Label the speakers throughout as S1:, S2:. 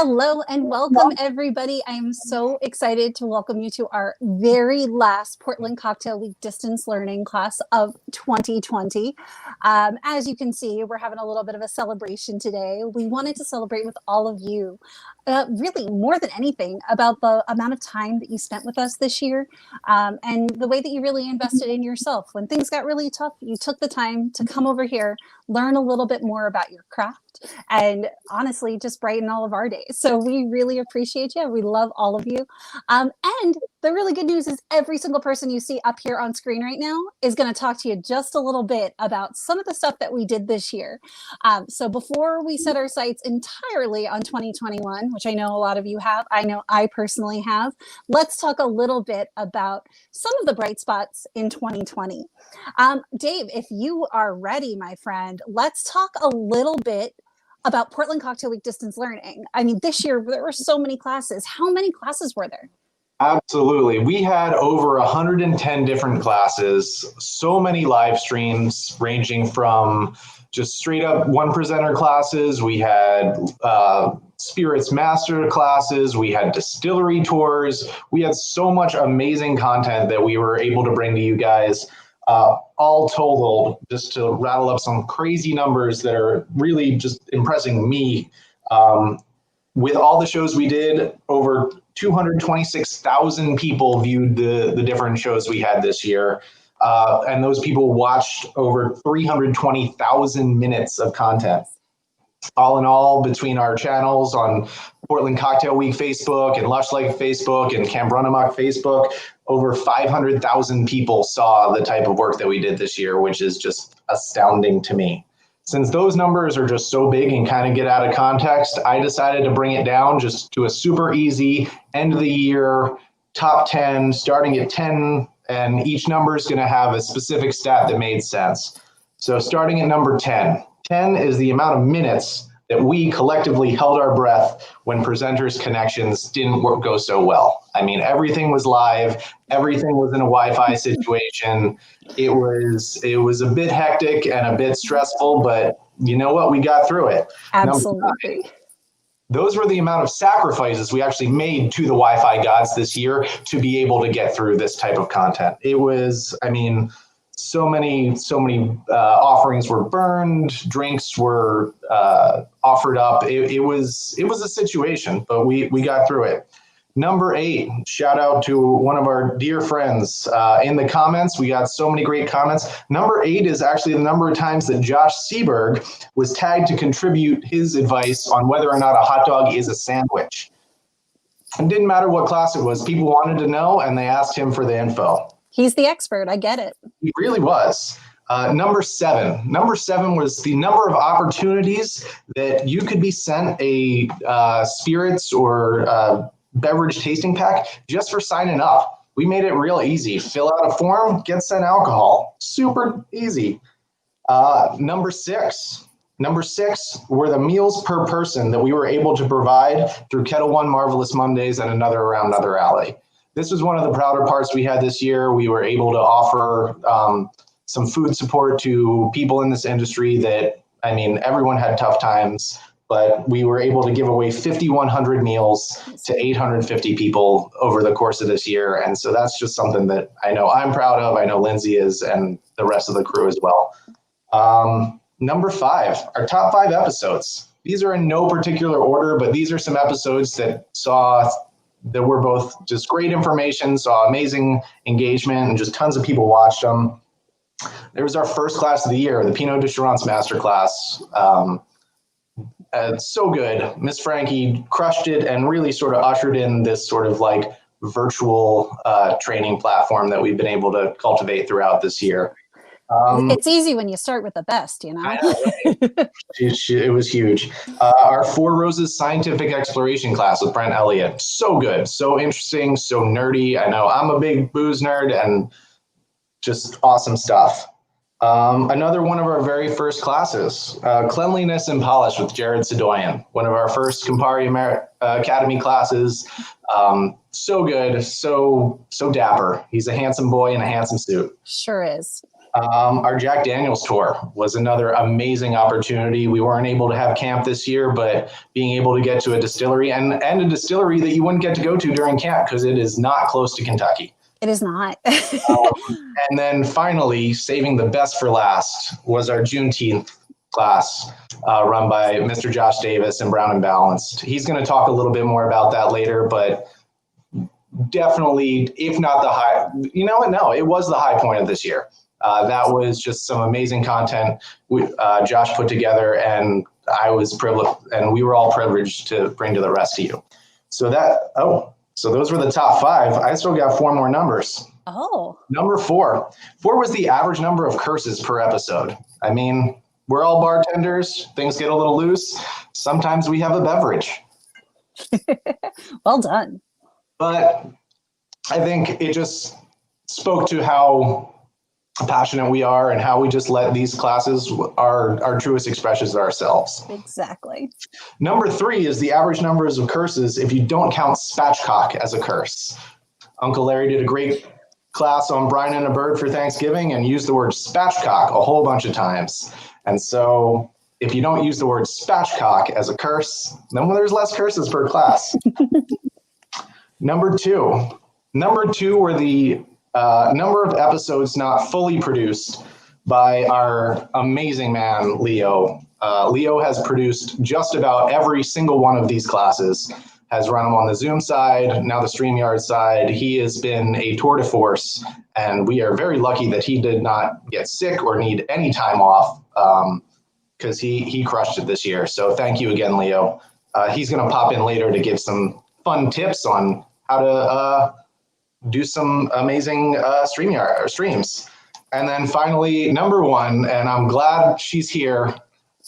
S1: Hello and welcome, everybody. I am so excited to welcome you to our very last Portland Cocktail Week distance learning class of 2020. As you can see, we're having a little bit of a celebration today. We wanted to celebrate with all of you, really more than anything, about the amount of time that you spent with us this year, and the way that you really invested in yourself. When things got really tough, you took the time to come over here, learn a little bit more about your craft, and honestly, just brighten all of our days. So we really appreciate you. We love all of you. And the really good news is every single person you see up here on screen right now is going to talk to you just a little bit about some of the stuff that we did this year. So before we set our sights entirely on 2021, which I know a lot of you have, I know I personally have, let's talk a little bit about some of the bright spots in 2020. Dave, if you are ready, my friend, let's talk a little bit about Portland Cocktail Week distance learning. I mean, this year there were so many classes. How many classes were there?
S2: Absolutely. We had over 110 different classes, so many live streams ranging from just straight up one presenter classes. We had spirits master classes. We had distillery tours. We had so much amazing content that we were able to bring to you guys. All totaled, just to rattle up some crazy numbers that are really just impressing me. With all the shows we did, over 226,000 people viewed the different shows we had this year. And those people watched over 320,000 minutes of content. All in all, between our channels on Portland Cocktail Week Facebook and Lush Lake Facebook and Cambronamok Facebook, over 500,000 people saw the type of work that we did this year, which is just astounding to me. Since those numbers are just so big and kind of get out of context, I decided to bring it down just to a super easy end of the year top 10, starting at 10, and each number is going to have a specific stat that made sense. So starting at number 10. 10 is the amount of minutes that we collectively held our breath when presenters' connections didn't go so well. I mean, everything was live, everything was in a Wi-Fi situation. It was a bit hectic and a bit stressful, but you know what? We got through it.
S1: Absolutely.
S2: Those were the amount of sacrifices we actually made to the Wi-Fi gods this year to be able to get through this type of content. It was, I mean, so many offerings were burned, drinks were offered up. It was a situation, but we got through it. Number 8, shout out to one of our dear friends in the comments. We got so many great comments. Number 8 is actually the number of times that Josh Seberg was tagged to contribute his advice on whether or not a hot dog is a sandwich. It didn't matter what class it was. People wanted to know, and they asked him for the info.
S1: He's the expert. I get it.
S2: He really was. Number 7. Number 7 was the number of opportunities that you could be sent a spirits or beverage tasting pack just for signing up. We made it real easy. Fill out a form, get sent alcohol. Super easy. Number 6. Number 6 were the meals per person that we were able to provide through Kettle One Marvelous Mondays and Another Around Another Alley. This was one of the prouder parts we had this year. We were able to offer some food support to people in this industry that, I mean, everyone had tough times, but we were able to give away 5,100 meals to 850 people over the course of this year. And so that's just something that I know I'm proud of. I know Lindsay is, and the rest of the crew as well. Number 5, our top 5 episodes. These are in no particular order, but these are some episodes that were both just great information, saw amazing engagement, and just tons of people watched them. There was our first class of the year, the Pinot d'Assurance Masterclass. So good. Miss Frankie crushed it and really sort of ushered in this sort of like virtual training platform that we've been able to cultivate throughout this year.
S1: It's easy when you start with the best, you know?
S2: I know, right? It was huge. Our Four Roses Scientific Exploration class with Brent Elliott. So good, so interesting, so nerdy. I know I'm a big booze nerd and just awesome stuff. Another one of our very first classes, Cleanliness and Polish with Jared Sadoyan. One of our first Campari Academy classes. So good, so dapper. He's a handsome boy in a handsome suit.
S1: Sure is.
S2: Our Jack Daniels tour was another amazing opportunity. We weren't able to have camp this year, but being able to get to a distillery and a distillery that you wouldn't get to go to during camp because it is not close to Kentucky.
S1: It is not.
S2: And then finally, saving the best for last was our Juneteenth class run by Mr. Josh Davis and Brown and Balanced. He's going to talk a little bit more about that later, but definitely, if not the high, you know what? No, it was the high point of this year. That was just some amazing content Josh put together, and I was privileged, and we were all privileged to bring to the rest of you. So those were the top 5. I still got 4 more numbers.
S1: Oh.
S2: Number 4. 4 was the average number of curses per episode. I mean, we're all bartenders. Things get a little loose. Sometimes we have a beverage.
S1: Well done.
S2: But I think it just spoke to how passionate we are and how we just let these classes our truest expressions of ourselves.
S1: Exactly.
S2: Number 3 is the average numbers of curses if you don't count spatchcock as a curse. Uncle Larry did a great class on Brine and a Bird for Thanksgiving and used the word spatchcock a whole bunch of times. And so if you don't use the word spatchcock as a curse, then there's less curses per class. Number two were the number of episodes not fully produced by our amazing man, Leo. Leo has produced just about every single one of these classes, has run them on the Zoom side, now the StreamYard side. He has been a tour de force, and we are very lucky that he did not get sick or need any time off because he crushed it this year. So thank you again, Leo. He's going to pop in later to give some fun tips on how to do some amazing StreamYard streams. And then finally, number 1, and I'm glad she's here.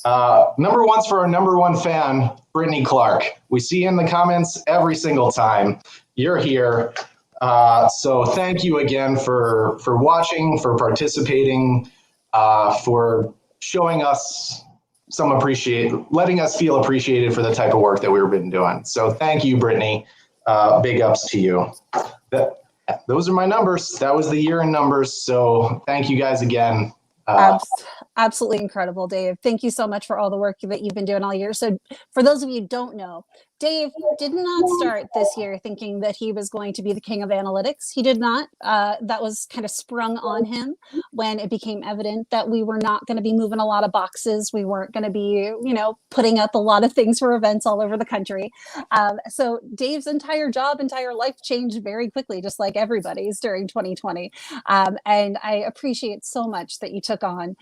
S2: Number 1's for our number 1 fan, Brittney Clark. We see you in the comments every single time. You're here. So thank you again for watching, for participating, for showing us letting us feel appreciated for the type of work that we've been doing. So thank you, Brittney. Big ups to you. Those are my numbers. That was the year in numbers. So thank you guys again.
S1: Absolutely incredible, Dave. Thank you so much for all the work that you've been doing all year. So for those of you who don't know, Dave did not start this year thinking that he was going to be the king of analytics. He did not. That was kind of sprung on him when it became evident that we were not going to be moving a lot of boxes. We weren't going to be, putting up a lot of things for events all over the country. So Dave's entire life changed very quickly, just like everybody's during 2020. And I appreciate so much that you took on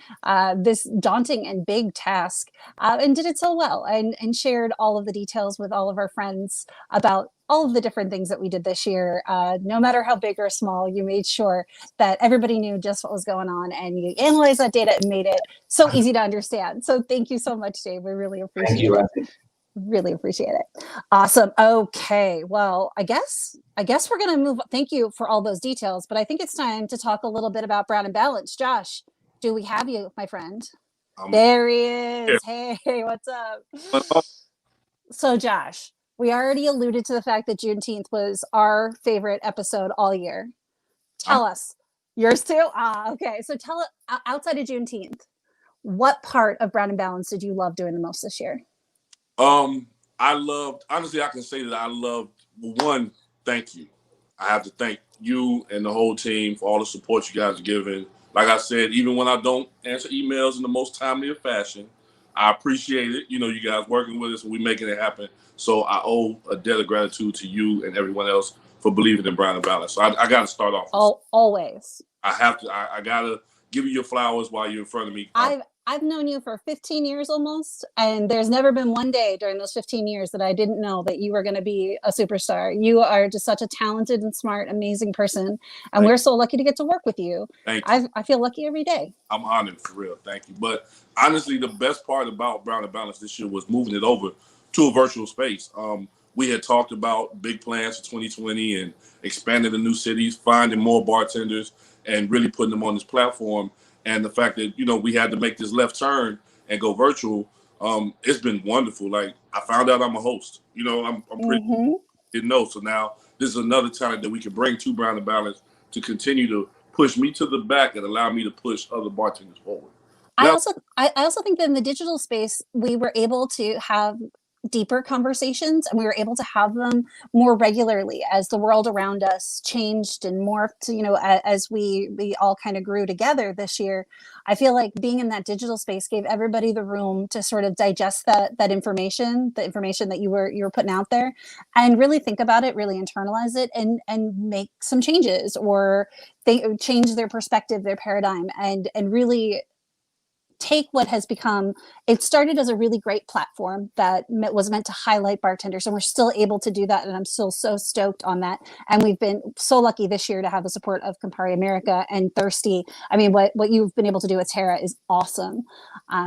S1: this daunting and big task and did it so well and shared all of the details with all of our friends about all of the different things that we did this year. No matter how big or small, you made sure that everybody knew just what was going on and you analyzed that data and made it so easy to understand. So thank you so much, Dave. We really appreciate it. Really appreciate it. Awesome. Okay. Well, I guess we're going to move. Thank you for all those details, but I think it's time to talk a little bit about Brown and Balanced. Josh, do we have you, my friend? There he is. Yeah. Hey, what's up? So Josh, we already alluded to the fact that Juneteenth was our favorite episode all year. Tell us. Yours too? Okay. So tell it, outside of Juneteenth, what part of Brown and Balanced did you love doing the most this year?
S3: Honestly, I can say that I loved, one, thank you. I have to thank you and the whole team for all the support you guys are giving. Like I said, even when I don't answer emails in the most timely of fashion, I appreciate it. You guys working with us and we making it happen. So I owe a debt of gratitude to you and everyone else for believing in Brown and Balanced. So I got to start off.
S1: Always. I
S3: have to. I got to give you your flowers while you're in front of me.
S1: I've known you for 15 years almost, and there's never been one day during those 15 years that I didn't know that you were going to be a superstar. You are just such a talented and smart, amazing person, and we're so lucky to get to work with you.
S3: Thank you.
S1: I feel lucky every day.
S3: I'm honored, for real. Thank you. But honestly, the best part about Brown and Balanced this year was moving it over to a virtual space. We had talked about big plans for 2020 and expanding to new cities, finding more bartenders, and really putting them on this platform. And the fact that, we had to make this left turn and go virtual, it's been wonderful. Like, I found out I'm a host. I'm pretty didn't know. So now this is another talent that we can bring to Brown and Balanced to continue to push me to the back and allow me to push other bartenders forward.
S1: I also think that in the digital space, we were able to have deeper conversations, and we were able to have them more regularly as the world around us changed and morphed, as we all kind of grew together this year. I feel like being in that digital space gave everybody the room to sort of digest that information, the information that you were putting out there, and really think about it, really internalize it, and make some changes, or change their perspective, their paradigm, and really take what has become, it started as a really great platform that was meant to highlight bartenders, and we're still able to do that, and I'm still so stoked on that. And we've been so lucky this year to have the support of Campari America and Thirsty. I mean, what you've been able to do with Tara is awesome.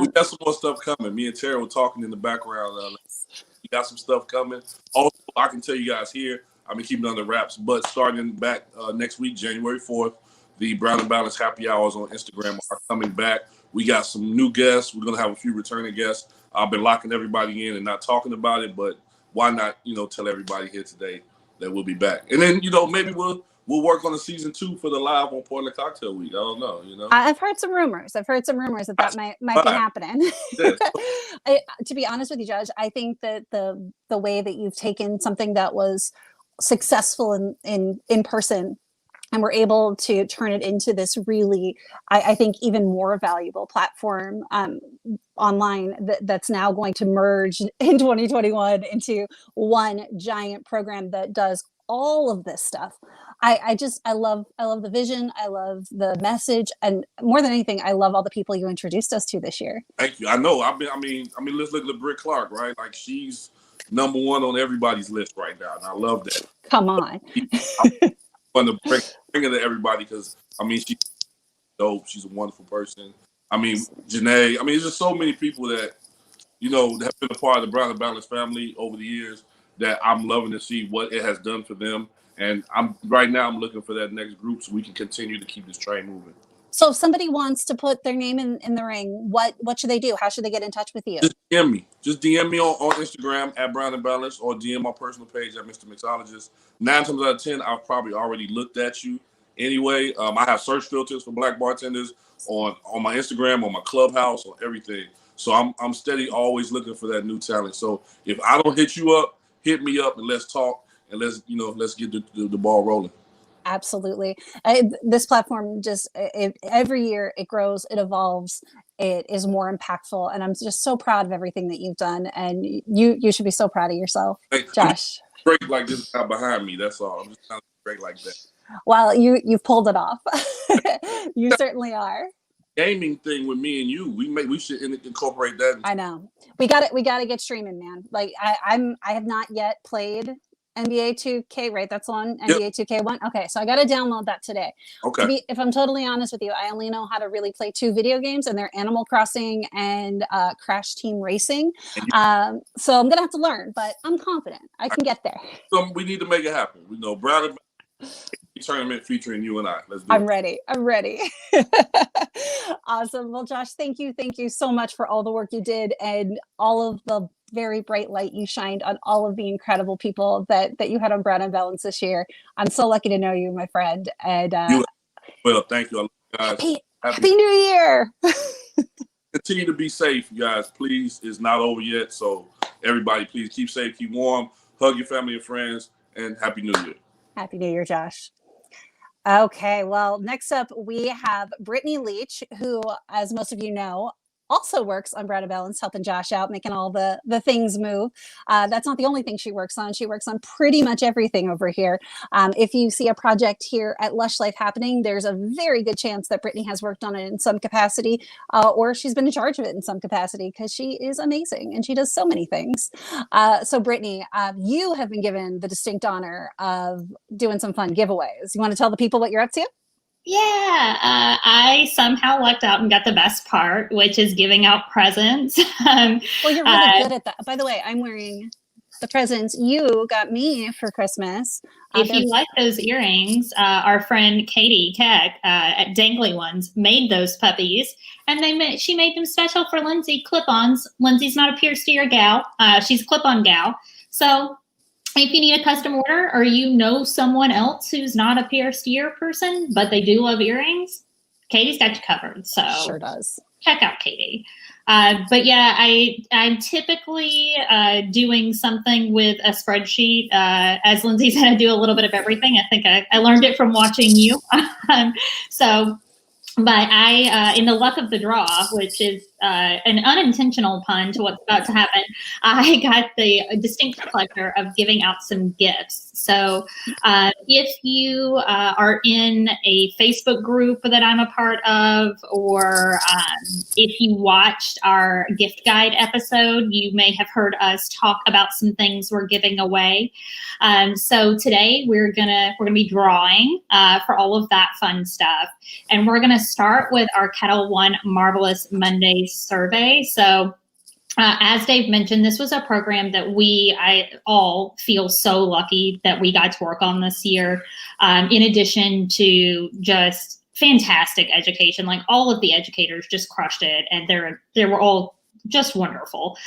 S3: We got some more stuff coming. Me and Tara were talking in the background. We got some stuff coming. Also, I can tell you guys here, I've been keeping it under wraps, but starting back next week, January 4th, the Brown and Balance happy hours on Instagram are coming back. We got some new guests. We're going to have a few returning guests. I've been locking everybody in and not talking about it, but why not, tell everybody here today that we'll be back. And then, maybe we'll work on a season 2 for the live on Portland Cocktail Week. I don't know,
S1: I've heard some rumors that might be happening. To be honest with you, Judge, I think that the way that you've taken something that was successful in person, and we're able to turn it into this really, I think, even more valuable platform online that's now going to merge in 2021 into one giant program that does all of this stuff. I love the vision. I love the message, and more than anything, I love all the people you introduced us to this year.
S3: Thank you. I know. I mean, let's look at Britt Clark, right? Like, she's number one on everybody's list right now, and I love that.
S1: Come on.
S3: Fun to bring it to everybody, because she's dope. She's a wonderful person. Janae. There's just so many people that that have been a part of the Brown and Balance family over the years that I'm loving to see what it has done for them. And I'm looking for that next group so we can continue to keep this train moving.
S1: So if somebody wants to put their name in the ring, what should they do? How should they get in touch with you?
S3: Just DM me. Just DM me on Instagram at Brown and Balance, or DM my personal page at Mr. Mixologist. 9 times out of 10, I've probably already looked at you anyway. I have search filters for Black bartenders on my Instagram, on my Clubhouse, on everything. So I'm steady always looking for that new talent. So if I don't hit you up, hit me up and let's talk, and let's get the ball rolling.
S1: Absolutely. This platform every year it grows, it evolves, it is more impactful, and I'm just so proud of everything that you've done, and you should be so proud of yourself, Josh.
S3: Great like this guy behind me, that's all. I'm just trying to be great like that.
S1: Well, you've pulled it off. You certainly are.
S3: Gaming thing with me and you, we should incorporate that.
S1: I know. We got to get streaming, man. Like I have not yet played NBA 2K, right? That's on NBA 2K1. Okay, so I got to download that today.
S3: Okay.
S1: If I'm totally honest with you, I only know how to really play 2 video games, and they're Animal Crossing and Crash Team Racing. So I'm gonna have to learn, but I'm confident I can get there.
S3: So we need to make it happen. We know Brown tournament featuring you and I. Let's do
S1: it. I'm ready. Awesome. Well, Josh, thank you so much for all the work you did and all of the very bright light you shined on all of the incredible people that you had on Brown and Balance this year. I'm so lucky to know you, my friend. And
S3: well, thank you, guys.
S1: Happy New Year.
S3: Continue to be safe, you guys. Please, it's not over yet. So everybody, please keep safe, keep warm, hug your family and friends, and Happy New Year.
S1: Happy New Year, Josh. Okay, well, next up we have Brittney Leach, who, as most of you know, also works on Brown and Balance, helping Josh out, making all the things move. That's not the only thing she works on. She works on pretty much everything over here. If you see a project here at Lush Life happening, there's a very good chance that Brittney has worked on it in some capacity, or she's been in charge of it in some capacity, because she is amazing and she does so many things. So Brittney, you have been given the distinct honor of doing some fun giveaways. You want to tell the people what you're up to?
S4: Yeah, I somehow lucked out and got the best part, which is giving out presents.
S1: Well, you're really good at that. By the way, I'm wearing the presents you got me for Christmas.
S4: If you like those earrings, our friend Katie Keck at Dangly Ones made those puppies, and she made them special for Lindsay clip-ons. Lindsay's not a pierced ear gal. She's a clip-on gal. So if you need a custom order, or you know someone else who's not a pierced ear person, but they do love earrings, Katie's got you covered. So
S1: Sure does.
S4: Check out Katie. But yeah, I'm typically doing something with a spreadsheet. As Lindsay said, I do a little bit of everything. I think I learned it from watching you. But I, in the luck of the draw, which is an unintentional pun to what's about to happen, I got the distinct pleasure of giving out some gifts. So if you are in a Facebook group that I'm a part of, or if you watched our gift guide episode, you may have heard us talk about some things we're giving away. So today we're gonna be drawing for all of that fun stuff, and we're gonna start with our Kettle One Marvelous Mondays survey. So as Dave mentioned, this was a program that I all feel so lucky that we got to work on this year. In addition to just fantastic education, like all of the educators just crushed it, and they were all just wonderful.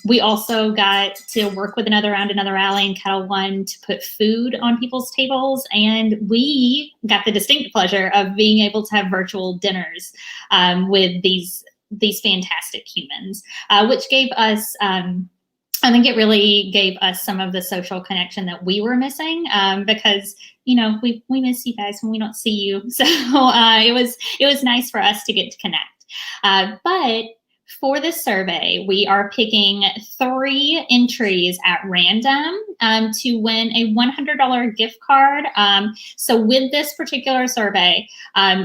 S4: We also got to work with Another Round, Another Alley and Kettle One to put food on people's tables. And we got the distinct pleasure of being able to have virtual dinners with these fantastic humans, which gave us, I think it really gave us some of the social connection that we were missing, because, you know, we miss you guys when we don't see you. So it was nice for us to get to connect. But for this survey, we are picking 3 entries at random to win a $100 gift card. So with this particular survey,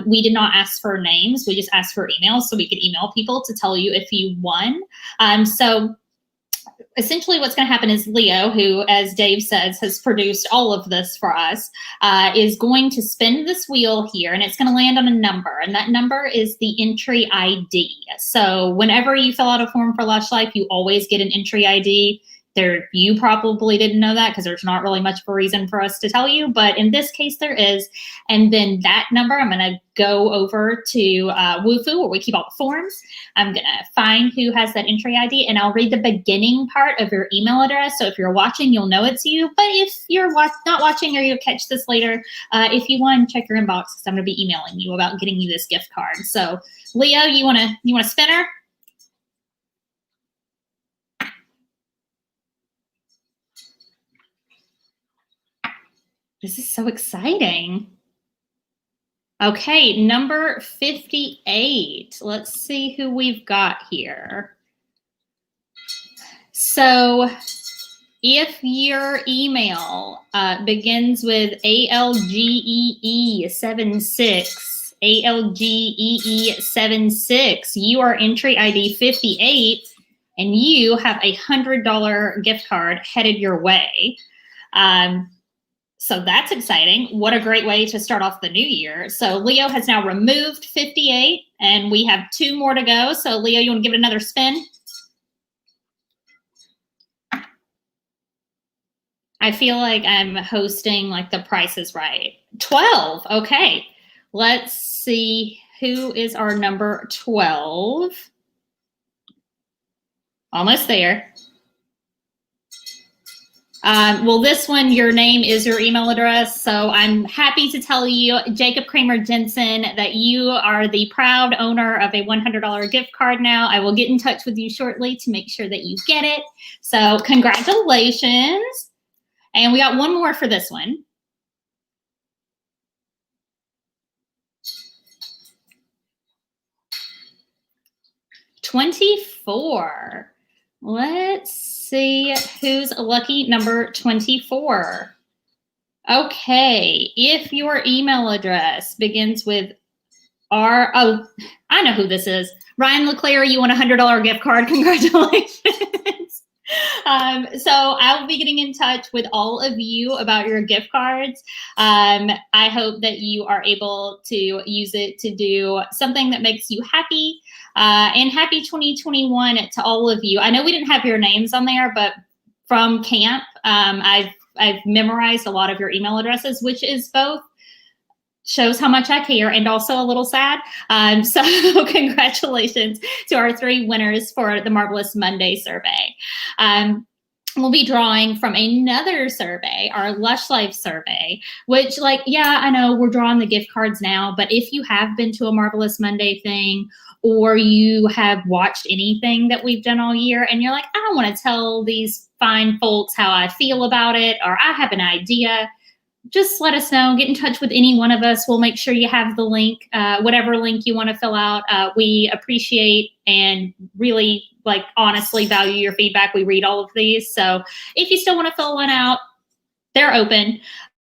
S4: we did not ask for names. We just asked for emails, so we could email people to tell you if you won. So essentially what's going to happen is Leo, who, as Dave says, has produced all of this for us, is going to spin this wheel here, and it's going to land on a number, and that number is the entry ID. So whenever you fill out a form for Lush Life, you always get an entry ID. You probably didn't know that because there's not really much of a reason for us to tell you, but in this case there is. And then that number, I'm going to go over to Wufoo, where we keep all the forms. I'm going to find who has that entry ID, and I'll read the beginning part of your email address. So if you're watching, you'll know it's you. But if you're not watching, or you'll catch this later, if you want, check your inbox, because I'm going to be emailing you about getting you this gift card. So Leo, you want to spinner? This is so exciting. Okay, number 58. Let's see who we've got here. So if your email begins with ALGEE76, ALGEE76, you are entry ID 58, and you have a $100 gift card headed your way. So that's exciting. What a great way to start off the new year. So Leo has now removed 58, and we have 2 more to go. So Leo, you want to give it another spin? I feel like I'm hosting like The Price is Right. 12. Okay. Let's see who is our number 12. Almost there. Well, this one, your name is your email address. So I'm happy to tell you, Jacob Kramer Jensen, that you are the proud owner of a $100 gift card now. I will get in touch with you shortly to make sure that you get it. So congratulations. And we got one more for this one. $24. Let's see who's lucky number 24. Okay, if your email address begins with I know who this is. Ryan LeClaire, you want a $100 gift card. Congratulations. So I'll be getting in touch with all of you about your gift cards. I hope that you are able to use it to do something that makes you happy. And happy 2021 to all of you. I know we didn't have your names on there, but from camp, I've memorized a lot of your email addresses, which is both shows how much I care and also a little sad. So congratulations to our 3 winners for the Marvelous Monday survey. we'll be drawing from another survey, our Lush Life survey, which, like, yeah, I know we're drawing the gift cards now, but if you have been to a Marvelous Monday thing, or you have watched anything that we've done all year and you're like, I don't want to tell these fine folks how I feel about it, or I have an idea, just let us know. Get in touch with any one of us. We'll make sure you have the link, whatever link you want to fill out. We appreciate and really, like, honestly value your feedback. We read all of these. So if you still want to fill one out, they're open.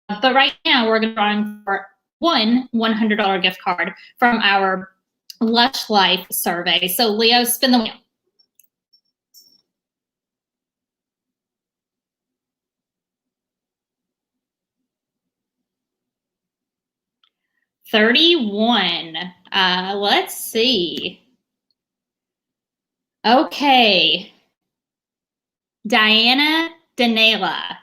S4: But right now we're going to drawing for one $100 gift card from our Lush Life survey. So Leo, spin the wheel. $31. Let's see. Okay. Diana Danela,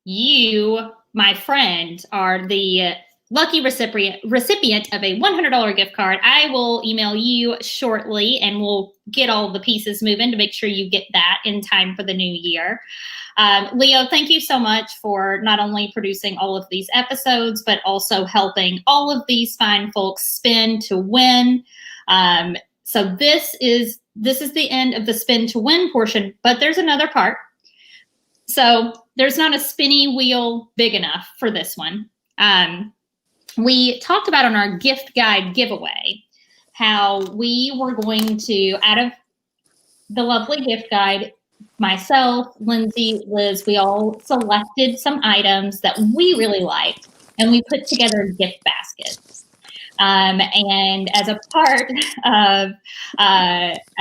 S4: you, my friend, are the lucky recipient of a $100 gift card. I will email you shortly and we'll get all the pieces moving to make sure you get that in time for the new year. Leo, thank you so much for not only producing all of these episodes, but also helping all of these fine folks spin to win. So this is the end of the spin to win portion, but there's another part. So there's not a spinny wheel big enough for this one. We talked about on our gift guide giveaway how we were going to, out of the lovely gift guide, myself, Lindsay, Liz, we all selected some items that we really liked, and we put together gift baskets. And as a part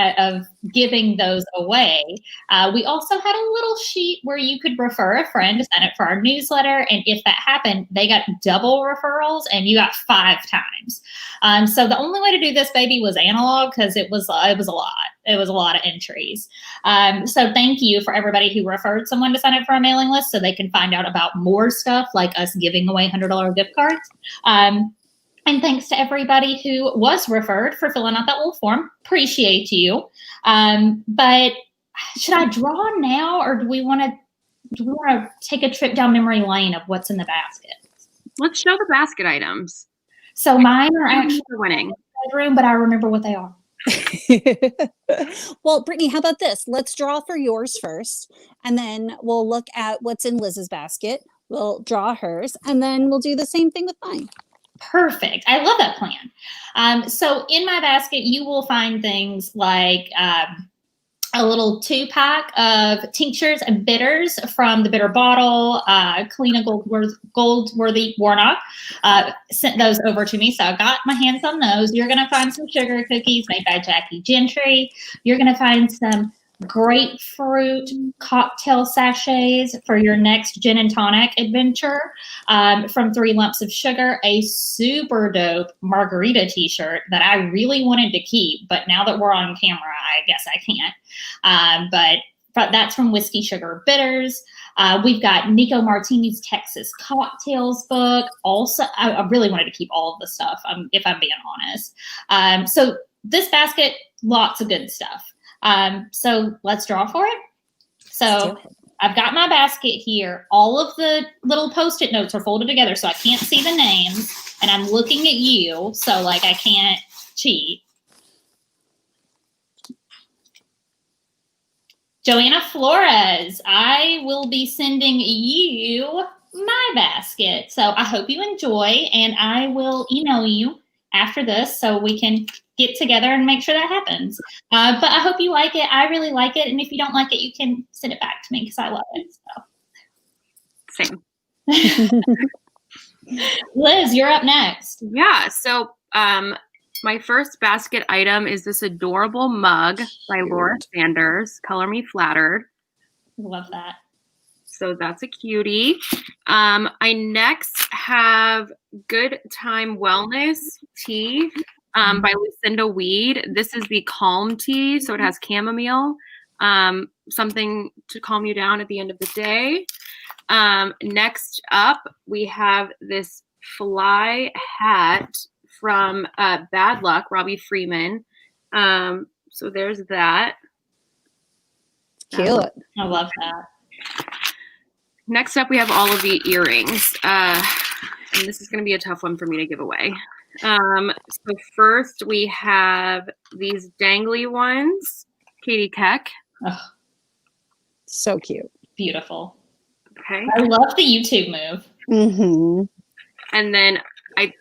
S4: of giving those away, we also had a little sheet where you could refer a friend to sign up for our newsletter. And if that happened, they got double referrals and you got 5 times. So the only way to do this, baby, was analog, because it was a lot. It was a lot of entries. So thank you for everybody who referred someone to sign up for our mailing list so they can find out about more stuff like us giving away $100 gift cards. And thanks to everybody who was referred for filling out that little form. Appreciate you. But should I draw now, or do we want to take a trip down memory lane of what's in the basket?
S5: Let's show the basket items.
S4: So mine are actually
S5: winning
S4: in the bedroom, but I remember what they are.
S1: Well, Brittney, how about this? Let's draw for yours first, and then we'll look at what's in Liz's basket. We'll draw hers, and then we'll do the same thing with mine.
S4: Perfect. I love that plan. So in my basket, you will find things like a little 2-pack of tinctures and bitters from the Bitter Bottle. Kalina Goldworthy Warnock sent those over to me, so I got my hands on those. You're going to find some sugar cookies made by Jackie Gentry. You're going to find some grapefruit cocktail sachets for your next gin and tonic adventure, from 3 Lumps of Sugar, a super dope margarita t-shirt that I really wanted to keep, but now that we're on camera, I guess I can't. But that's from Whiskey Sugar Bitters. We've got Nico Martini's Texas Cocktails book. Also, I really wanted to keep all of the stuff, if I'm being honest. So this basket, lots of good stuff. So let's draw for it. So I've got my basket here. All of the little Post-it notes are folded together, so I can't see the names, and I'm looking at you, so like I can't cheat. Joanna Flores, I will be sending you my basket. So I hope you enjoy, and I will email you after this so we can get together and make sure that happens. But I hope you like it. I really like it. And if you don't like it, you can send it back to me because I love it. So.
S5: Same.
S4: Liz, you're up next.
S5: Yeah. So my first basket item is this adorable mug by Laura Sanders, Color Me Flattered.
S4: Love that.
S5: So that's a cutie. I next have Good Time Wellness tea by Lucinda Weed. This is the Calm tea, so it has chamomile, something to calm you down at the end of the day. Next up, we have this fly hat from Bad Luck, Robbie Freeman. So there's that.
S1: Cute.
S4: I love that.
S5: Next up, we have all of the earrings. And this is going to be a tough one for me to give away. So first, we have these dangly ones. Katie Keck.
S4: Oh,
S1: So cute.
S4: beautiful.
S5: Okay.
S4: I love the YouTube move.
S1: Mm-hmm.
S5: And then I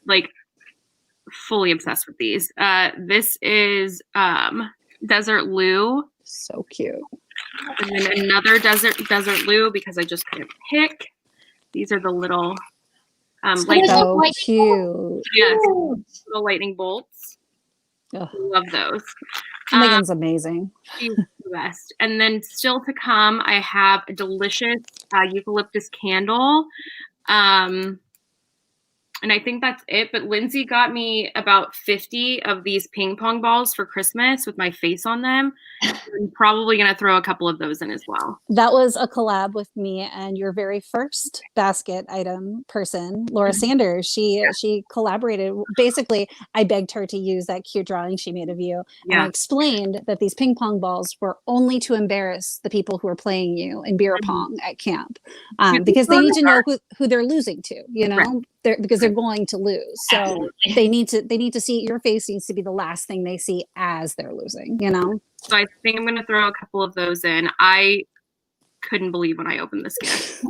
S5: fully obsessed with these. This is Desert Lou.
S1: So cute.
S5: And then another Desert Lou because I just couldn't pick. These are the little
S1: So cute.
S5: yes, little lightning bolts.
S1: Ugh.
S5: Love those.
S1: Megan's amazing.
S5: She's the best. And then still to come, I have a delicious eucalyptus candle. And I think that's it. But Lindsay got me about 50 of these ping pong balls for Christmas with my face on them. I'm probably going to throw a couple of those in as well.
S1: That was a collab with me and your very first basket item person, Laura Sanders. She collaborated. Basically, I begged her to use that cute drawing she made of you. And I explained that these ping pong balls were only to embarrass the people who are playing you in beer pong at camp. Because they need to know who they're losing to, you know?
S5: Right.
S1: Because they're going to lose. So
S4: Absolutely.
S1: they need to see your face needs to be the last thing they see as they're losing, you know?
S5: So I think I'm going to throw a couple of those in. I couldn't believe when I opened this gift.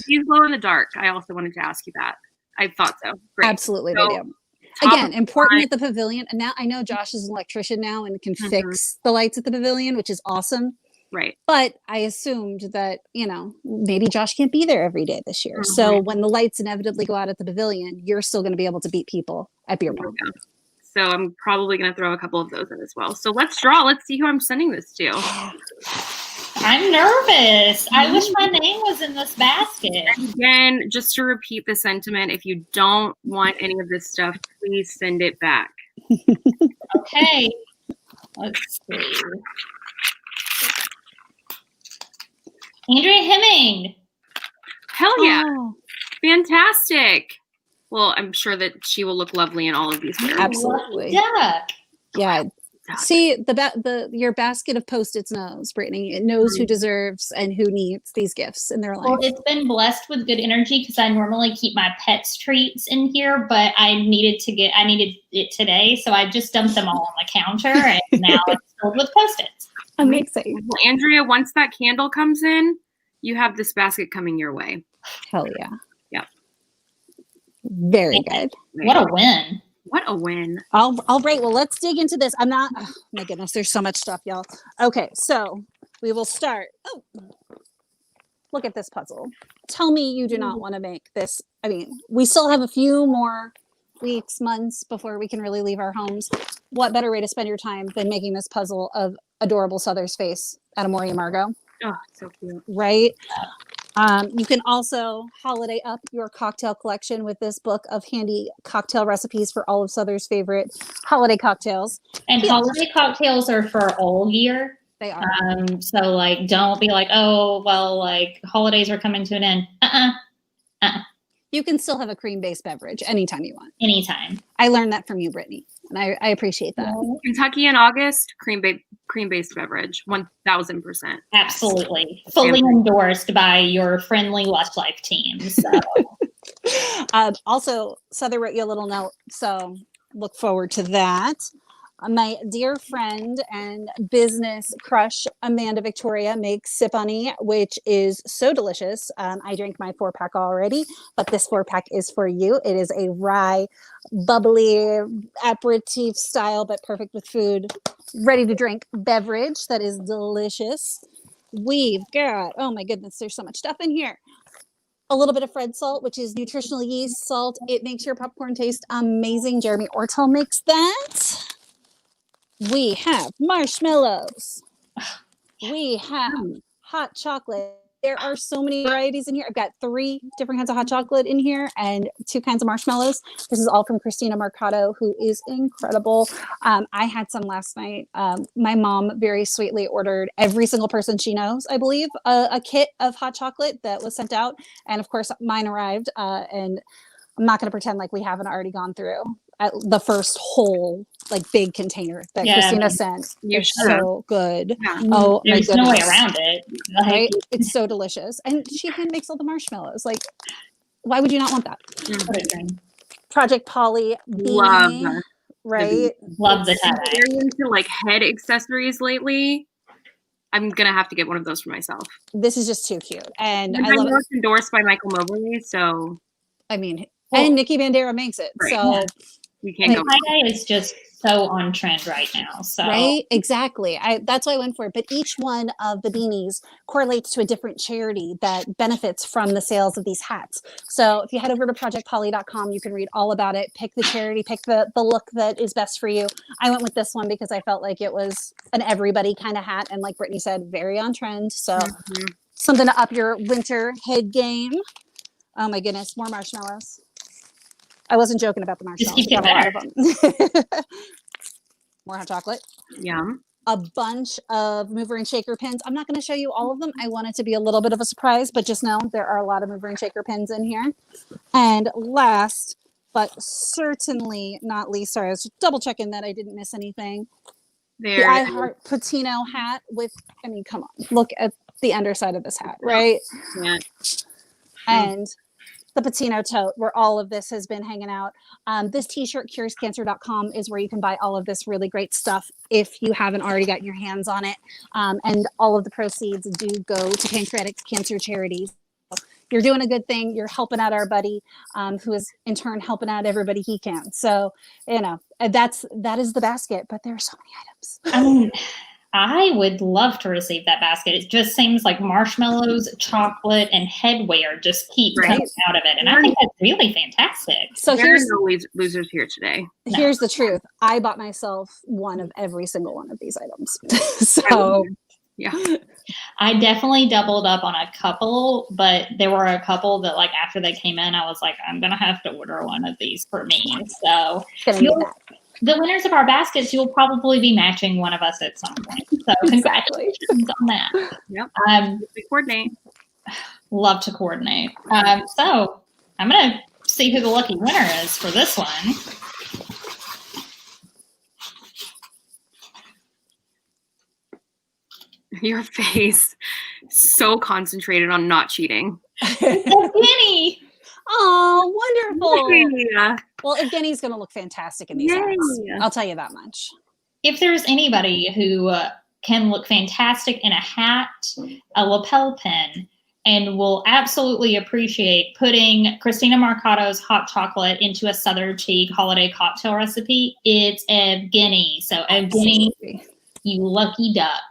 S5: These glow in the dark. I also wanted to ask you that. I thought so. Great.
S1: Absolutely,
S5: So,
S1: they do.
S5: top
S1: Again,
S5: of
S1: important
S5: line-
S1: at the pavilion. And now I know Josh is an electrician now and can fix the lights at the pavilion, which is awesome.
S5: Right.
S1: But I assumed that, you know, maybe Josh can't be there every day this year. So when the lights inevitably go out at the pavilion, you're still going to be able to beat people at beer pong.
S5: So I'm probably going to throw a couple of those in as well. So let's draw. Let's see who I'm sending this to.
S4: I'm nervous. I wish my name was in this basket.
S5: Again, just to repeat the sentiment, if you don't want any of this stuff, please send it back.
S4: Okay. Let's see. Andrea Hemming.
S5: Hell yeah.
S1: Oh,
S5: Fantastic. Well, I'm sure that she will look lovely in all of these pairs.
S1: absolutely.
S4: Duck.
S1: Yeah. See, your basket of Post-its knows, Brittany. It knows who deserves and who needs these gifts in their life.
S4: Well, it's been blessed with good energy because I normally keep my pets' treats in here, but I needed it today, so I just dumped them all on the counter, and now it's filled with Post-its.
S1: Amazing.
S5: Well, Andrea, once that candle comes in, you have this basket coming your way.
S1: Hell yeah.
S5: Yep.
S1: Very good.
S4: What a win.
S5: What a win.
S1: All right. Well, let's dig into this. Oh my goodness, there's so much stuff, y'all. Okay, so we will start. Oh, look at this puzzle. Tell me you do not want to make this. I mean, we still have a few more weeks, months before we can really leave our homes. What better way to spend your time than making this puzzle of adorable Souther's face at Amoria Margot?
S5: Oh, so cute.
S1: Right? You can also holiday up your cocktail collection with this book of handy cocktail recipes for all of Souther's favorite holiday cocktails.
S4: And holiday cocktails are for all year.
S1: They are.
S4: So like, don't be like, oh, well, like holidays are coming to an end.
S1: You can still have a cream-based beverage anytime you want.
S4: Anytime.
S1: I learned that from you, Brittany, and I appreciate that.
S5: Kentucky in August, cream-based beverage, 1,000%.
S4: Absolutely. Fully endorsed by your friendly Lush Life team. So.
S1: Also, Souther wrote you a little note, so look forward to that. My dear friend and business crush, Amanda Victoria, makes Sip Honey, which is so delicious. I drank my 4-pack already, but this 4-pack is for you. It is a rye, bubbly, aperitif style, but perfect with food, ready to drink beverage that is delicious. We've got, oh my goodness, there's so much stuff in here. A little bit of Fred salt, which is nutritional yeast salt. It makes your popcorn taste amazing. Jeremy Ortel makes that. We have marshmallows. We have hot chocolate. There are so many varieties in here. I've got 3 different kinds of hot chocolate in here and 2 kinds of marshmallows. This is all from Christina Mercado, who is incredible. I had some last night. My mom very sweetly ordered every single person she knows, I believe, a kit of hot chocolate that was sent out. And of course, mine arrived. And I'm not going to pretend like we haven't already gone through the first whole like big container that Christina sent. They're so good.
S5: Yeah.
S1: Oh,
S4: There's
S1: my
S4: no way
S1: goodness.
S4: around it. Like,
S1: Right? It's so delicious. And she hand makes all the marshmallows. Like, why would you not want that?
S4: what a dream.
S1: Project Polly
S5: Love
S1: beanie, right?
S4: Love the
S5: I'm
S4: tie-dye.
S5: very into like head accessories lately. I'm gonna have to get one of those for myself.
S1: This is just too cute. And
S5: And
S1: I love it.
S5: endorsed by Michael Mobley, so
S1: I mean,
S4: Well,
S1: and Nikki Bandera makes it.
S5: Right.
S1: So
S5: we can't go.
S4: Tie-dye is just so on trend right now. So
S1: right, exactly. That's why I went for it. But each one of the beanies correlates to a different charity that benefits from the sales of these hats. So if you head over to projectpolly.com, you can read all about it. Pick the charity, pick the look that is best for you. I went with this one because I felt like it was an everybody kind of hat, and like Brittney said, very on trend. So something to up your winter head game. Oh my goodness, more marshmallows. I wasn't joking about the marshmallows.
S4: Just keep
S1: We got a lot of them. More hot chocolate.
S5: Yum.
S1: A bunch of mover and shaker pins. I'm not going to show you all of them. I want it to be a little bit of a surprise, but just know there are a lot of mover and shaker pins in here. And last, but certainly not least, sorry, I was just double checking that I didn't miss anything. The I Heart Patino hat with, I mean, come on, look at the underside of this hat, right?
S5: Yeah.
S1: And the Patino tote where all of this has been hanging out. This t-shirt, curiouscancer.com, is where you can buy all of this really great stuff if you haven't already gotten your hands on it. And all of the proceeds do go to pancreatic cancer charities. You're doing a good thing. You're helping out our buddy, who is in turn helping out everybody he can. So, you know, that is the basket, but there are so many items.
S4: I would love to receive that basket. It just seems like marshmallows, chocolate, and headwear just keep coming out of it. And I think that's really fantastic.
S1: So
S5: there are no losers here today.
S1: Here's the truth. I bought myself one of every single one of these items. So
S5: yeah.
S4: I definitely doubled up on a couple, but there were a couple that like after they came in, I was like, I'm going to have to order one of these for me. So the winners of our baskets, you'll probably be matching one of us at some point. So congratulations on that.
S5: Yep.
S4: We
S5: coordinate.
S4: Love to coordinate. So I'm going to see who the lucky winner is for this one.
S5: Your face, so concentrated on not cheating.
S4: Evgeny!
S1: Oh, wonderful.
S5: Yeah.
S1: Well, Evgeny's going to look fantastic in these hats. I'll tell you that much.
S4: If there's anybody who can look fantastic in a hat, a lapel pin, and will absolutely appreciate putting Christina Marcato's hot chocolate into a Southern Cheek holiday cocktail recipe, it's Evgeny. So Evgeny, you lucky duck.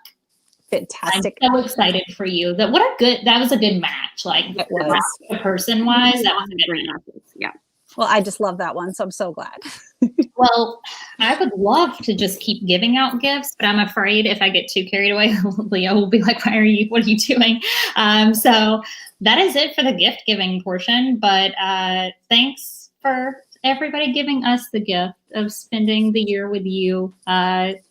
S1: Fantastic.
S4: I'm so excited for you. That was a good match. Like person wise, that was a good match.
S5: Yeah.
S1: Well, I just love that one, so I'm so glad.
S4: Well, I would love to just keep giving out gifts, but I'm afraid if I get too carried away, Leo will be like, what are you doing? So that is it for the gift giving portion. But thanks for everybody giving us the gift of spending the year with you,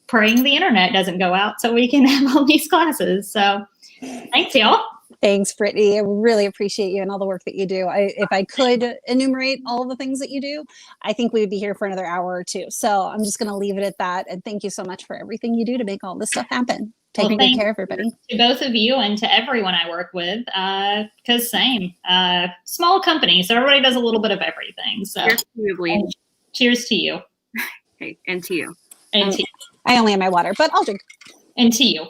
S4: praying the internet doesn't go out so we can have all these classes. So thanks, y'all.
S1: Thanks, Brittney. I really appreciate you and all the work that you do. If I could enumerate all of the things that you do, I think we would be here for another hour or two. So I'm just going to leave it at that. And thank you so much for everything you do to make all this stuff happen. Taking good care of everybody.
S4: To both of you and to everyone I work with, because small company, so everybody does a little bit of everything. So
S5: cheers to you, Bleach.
S4: Cheers to you.
S5: Okay, and to you.
S4: And to you.
S1: I only have my water, but I'll drink.
S4: And to you.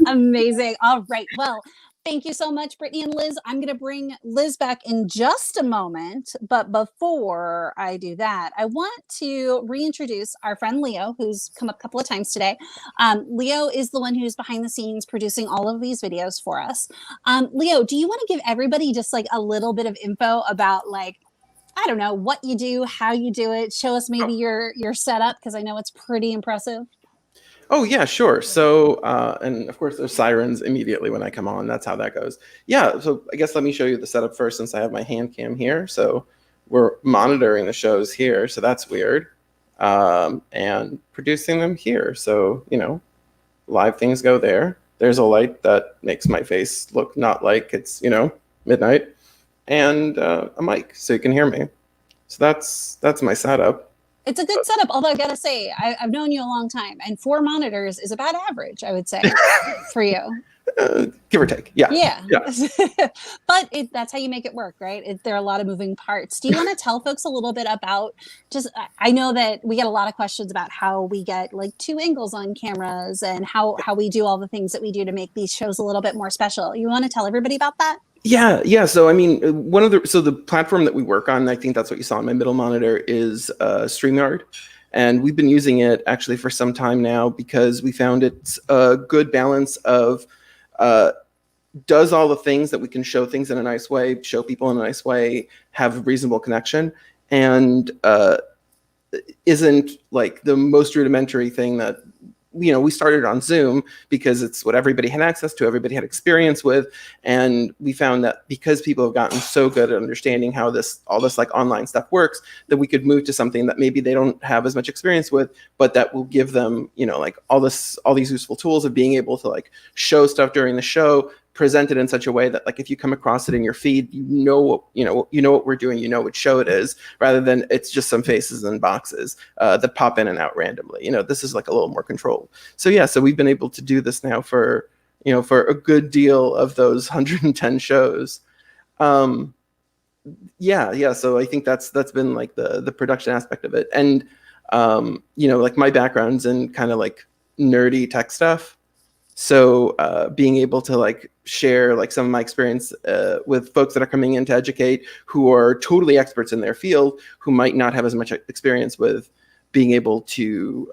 S1: Amazing. All right. Well, thank you so much, Brittney and Liz. I'm going to bring Liz back in just a moment. But before I do that, I want to reintroduce our friend Leo, who's come up a couple of times today. Leo is the one who's behind the scenes producing all of these videos for us. Leo, do you want to give everybody just like a little bit of info about like, I don't know, what you do, how you do it? Show us maybe your setup, because I know it's pretty impressive.
S6: Oh, yeah, sure. So, and of course, there's sirens immediately when I come on. That's how that goes. Yeah, so I guess let me show you the setup first, since I have my hand cam here. So we're monitoring the shows here, so that's weird. And producing them here. So, live things go there. There's a light that makes my face look not like it's, midnight. and a mic so you can hear me. So that's my setup.
S1: It's a good setup, although I gotta say, I've known you a long time, and 4 monitors is about average, I would say, for you.
S6: Give or take. Yeah.
S1: But that's how you make it work, right? There are a lot of moving parts. Do you want to tell folks a little bit about I know that we get a lot of questions about how we get like 2 angles on cameras and how we do all the things that we do to make these shows a little bit more special. You want to tell everybody about that?
S6: Yeah. So I mean, the platform that we work on, I think that's what you saw on my middle monitor, is StreamYard. And we've been using it actually for some time now because we found it's a good balance of does all the things that we can show things in a nice way, show people in a nice way, have a reasonable connection, and isn't like the most rudimentary thing that, we started on Zoom because it's what everybody had access to, everybody had experience with. And we found that because people have gotten so good at understanding how all this like online stuff works, that we could move to something that maybe they don't have as much experience with, but that will give them, like all these useful tools of being able to like show stuff during the show, present it in such a way that like if you come across it in your feed, you know what we're doing, which show it is, rather than it's just some faces and boxes that pop in and out randomly. This is like a little more controlled. So we've been able to do this now for a good deal of those 110 shows. So I think that's been like the production aspect of it. And like my background's in kind of like nerdy tech stuff. So being able to like share like some of my experience with folks that are coming in to educate, who are totally experts in their field, who might not have as much experience with being able to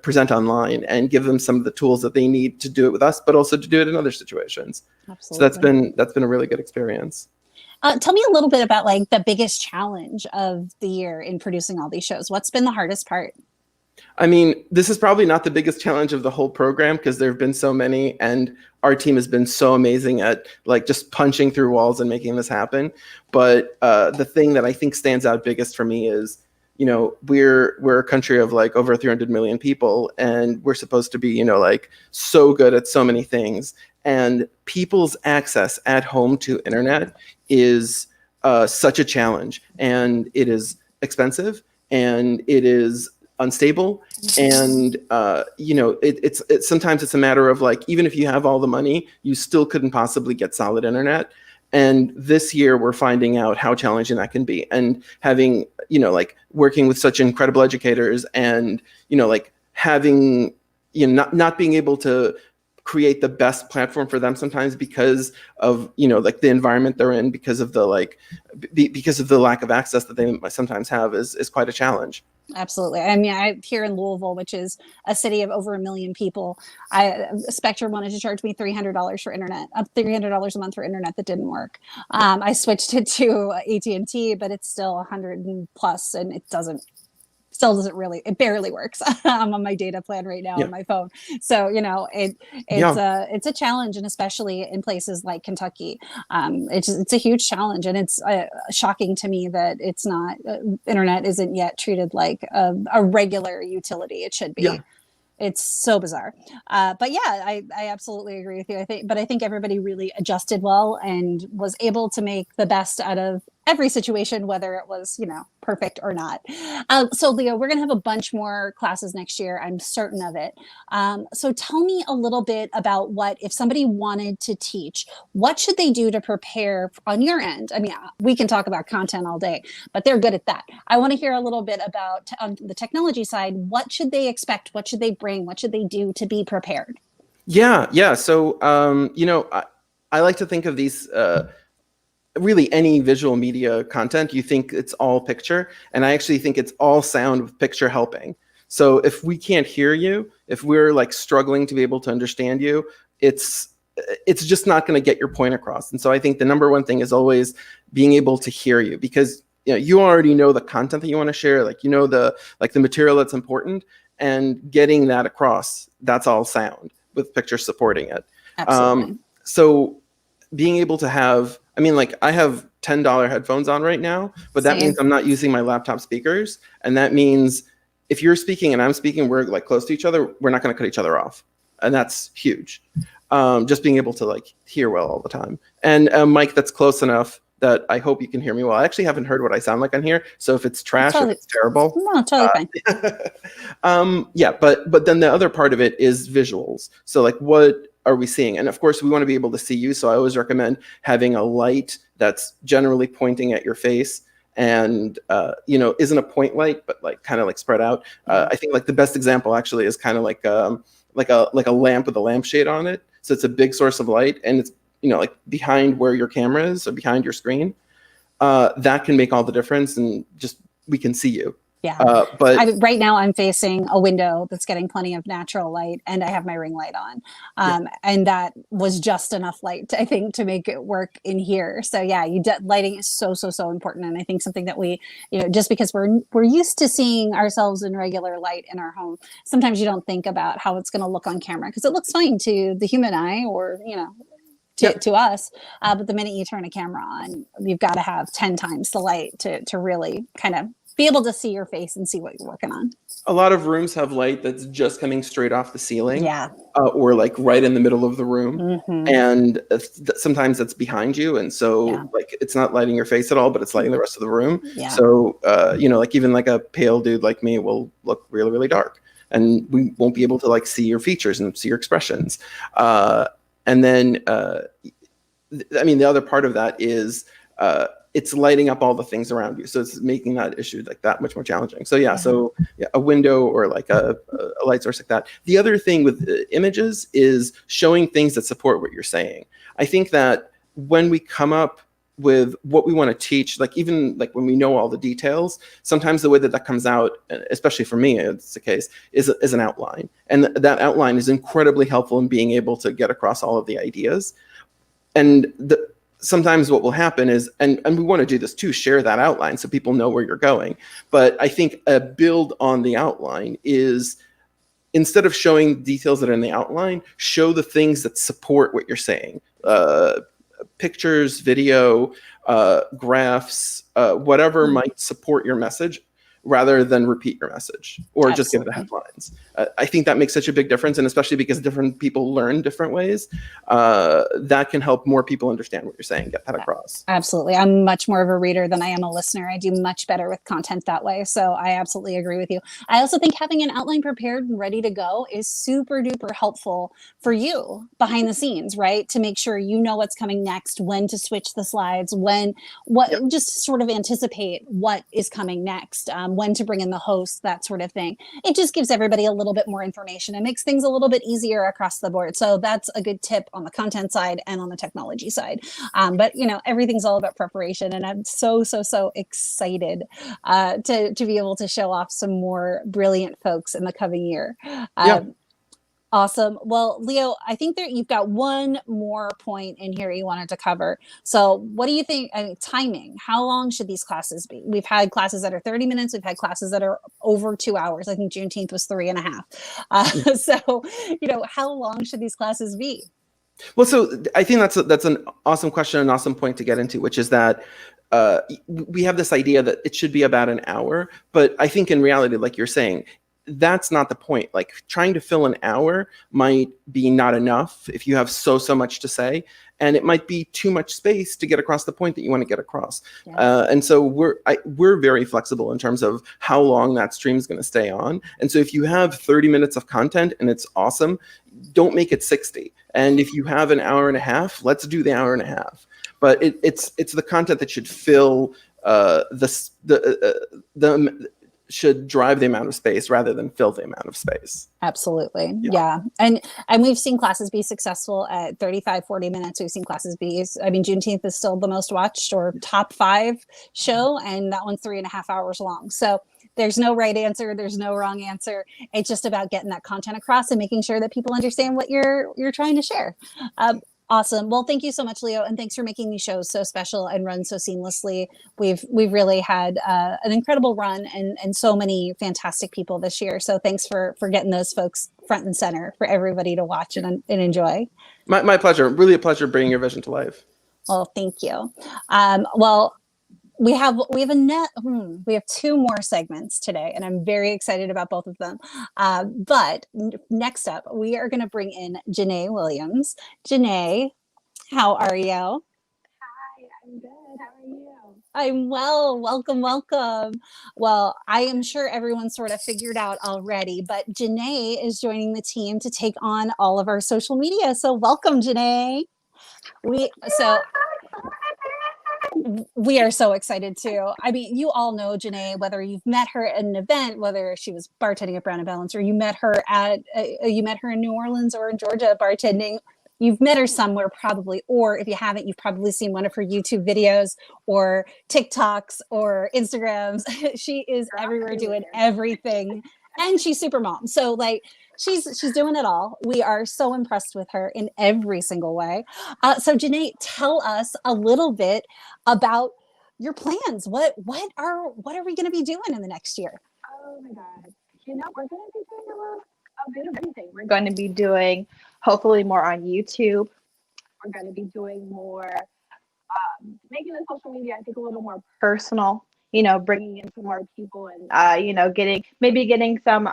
S6: present online, and give them some of the tools that they need to do it with us, but also to do it in other situations.
S1: Absolutely.
S6: So that's been a really good experience.
S1: Tell me a little bit about like the biggest challenge of the year in producing all these shows. What's been the hardest part?
S6: I mean, this is probably not the biggest challenge of the whole program because there have been so many, and our team has been so amazing at like just punching through walls and making this happen. But the thing that I think stands out biggest for me is, we're a country of like over 300 million people, and we're supposed to be, like so good at so many things. And people's access at home to internet is such a challenge, and it is expensive, and it is unstable, and it's sometimes it's a matter of like, even if you have all the money, you still couldn't possibly get solid internet. And this year we're finding out how challenging that can be, and having like working with such incredible educators, and like having not being able to create the best platform for them sometimes because of like the environment they're in, because of the lack of access that they sometimes have is quite a challenge.
S1: Absolutely. I mean, I'm here in Louisville, which is a city of over 1 million people. Spectrum wanted to charge me $300 for internet, $300 a month for internet that didn't work. I switched it to AT&T, but it's still 100 plus, and it barely works. I'm on my data plan right now on my phone. So, it's a challenge, and especially in places like Kentucky, it's a huge challenge. And it's shocking to me that it's not, internet isn't yet treated like a regular utility. It should be. Yeah. It's so bizarre. But yeah, I absolutely agree with you. I think everybody really adjusted well and was able to make the best out of every situation, whether it was, perfect or not. So Leo, we're going to have a bunch more classes next year. I'm certain of it. So tell me a little bit about if somebody wanted to teach, what should they do to prepare on your end? I mean, we can talk about content all day, but they're good at that. I want to hear a little bit about on the technology side. What should they expect? What should they bring? What should they do to be prepared?
S6: Yeah. So, I like to think of these, really any visual media content, you think it's all picture, and I actually think it's all sound with picture helping. So if we can't hear you, if we're like struggling to be able to understand you, it's just not going to get your point across. And so I think the number one thing is always being able to hear you, because you already know the content that you want to share, like the material that's important, and getting that across, that's all sound with picture supporting it.
S1: Absolutely.
S6: So being able to have, I have $10 headphones on right now, but that means I'm not using my laptop speakers. And that means if you're speaking and I'm speaking, we're like close to each other, we're not going to cut each other off. And that's huge. Just being able to like hear well all the time. And a mic that's close enough that I hope you can hear me well. I actually haven't heard what I sound like on here, so if it's trash or if it's terrible,
S1: no, totally
S6: fine. Yeah, but then the other part of it is visuals. So like, what are we seeing? And of course, we want to be able to see you. So I always recommend having a light that's generally pointing at your face, and isn't a point light, but like kind of like spread out. I think like the best example actually is kind of like a lamp with a lampshade on it. So it's a big source of light, and it's like behind where your camera is or behind your screen. That can make all the difference, and just we can see you.
S1: Yeah.
S6: But
S1: right now I'm facing a window that's getting plenty of natural light, and I have my ring light on. And that was just enough light, I think, to make it work in here. So yeah, lighting is so important. And I think something that we, just because we're used to seeing ourselves in regular light in our home, sometimes you don't think about how it's going to look on camera, because it looks fine to the human eye, or, to us. But the minute you turn a camera on, you've got to have 10 times the light to really kind of be able to see your face and see what you're working on.
S6: A lot of rooms have light that's just coming straight off the ceiling,
S1: or
S6: like right in the middle of the room. And sometimes that's behind you. And so like, it's not lighting your face at all, but it's lighting the rest of the room. So, like even like a pale dude like me will look really, really dark, and we won't be able to like see your features and see your expressions. And then, the other part of that is, it's lighting up all the things around you. So it's making that issue like that much more challenging. So a window or like a light source like that. The other thing with images is showing things that support what you're saying. I think that when we come up with what we want to teach, like even like when we know all the details, sometimes the way that comes out, especially for me, it's the case, is an outline. And that outline is incredibly helpful in being able to get across all of the ideas. And sometimes what will happen is, and we want to do this too, share that outline so people know where you're going. But I think a build on the outline is, instead of showing details that are in the outline, show the things that support what you're saying. Pictures, video, graphs, whatever might support your message, rather than repeat your message or just give it the headlines. I think that makes such a big difference, and especially because different people learn different ways, that can help more people understand what you're saying, get that across.
S1: Absolutely. I'm much more of a reader than I am a listener. I do much better with content that way. So I absolutely agree with you. I also think having an outline prepared and ready to go is super duper helpful for you behind the scenes, right? To make sure you know what's coming next, when to switch the slides, just sort of anticipate what is coming next. When to bring in the host, that sort of thing. It just gives everybody a little bit more information and makes things a little bit easier across the board. So that's a good tip on the content side and on the technology side. But everything's all about preparation, and I'm so excited to be able to show off some more brilliant folks in the coming year. Awesome. Well, Leo, I think you've got one more point in here you wanted to cover. So what do you think? Timing, how long should these classes be? We've had classes that are 30 minutes. We've had classes that are over 2 hours. I think Juneteenth was 3.5. So, how long should these classes be?
S6: Well, so I think that's an awesome question, an awesome point to get into, which is that we have this idea that it should be about an hour, but I think in reality, like you're saying, that's not the point. Like, trying to fill an hour might be not enough if you have so much to say, and it might be too much space to get across the point that you want to get across. And so we're very flexible in terms of how long that stream is going to stay on. And so if you have 30 minutes of content and it's awesome, don't make it 60. And if you have an hour and a half, let's do the hour and a half. But it's the content that should fill should drive the amount of space rather than fill the amount of space.
S1: Absolutely. Yeah. And we've seen classes be successful at 35, 40 minutes. We've seen classes Juneteenth is still the most watched or top 5 show, and that one's 3.5 hours long. So there's no right answer. There's no wrong answer. It's just about getting that content across and making sure that people understand what you're trying to share. Awesome. Well, thank you so much, Leo, and thanks for making these shows so special and run so seamlessly. We've really had an incredible run and so many fantastic people this year. So thanks for getting those folks front and center for everybody to watch and enjoy.
S6: My pleasure. Really a pleasure bringing your vision to life.
S1: Well, thank you. We have 2 more segments today, and I'm very excited about both of them. But next up, we are going to bring in Janae Williams. Janae, how are you?
S7: Hi, I'm good. How are you?
S1: I'm well. Welcome, welcome. Well, I am sure everyone sort of figured out already, but Janae is joining the team to take on all of our social media. So welcome, Janae. We are so excited too. I mean, you all know Janae, whether you've met her at an event, whether she was bartending at Brown and Balance, or you met her in New Orleans or in Georgia bartending. You've met her somewhere probably, or if you haven't, you've probably seen one of her YouTube videos or TikToks or Instagrams. She is everywhere doing everything, and she's super mom. So like, she's doing it all. We are so impressed with her in every single way. So Janae, tell us a little bit about your plans. What are we going to be doing in the next year?
S7: Oh my God. We're going to be doing a bit of everything. We're going to be doing hopefully more on YouTube. We're going to be doing more, making the social media, I think, a little more personal, bringing in some more people and, getting some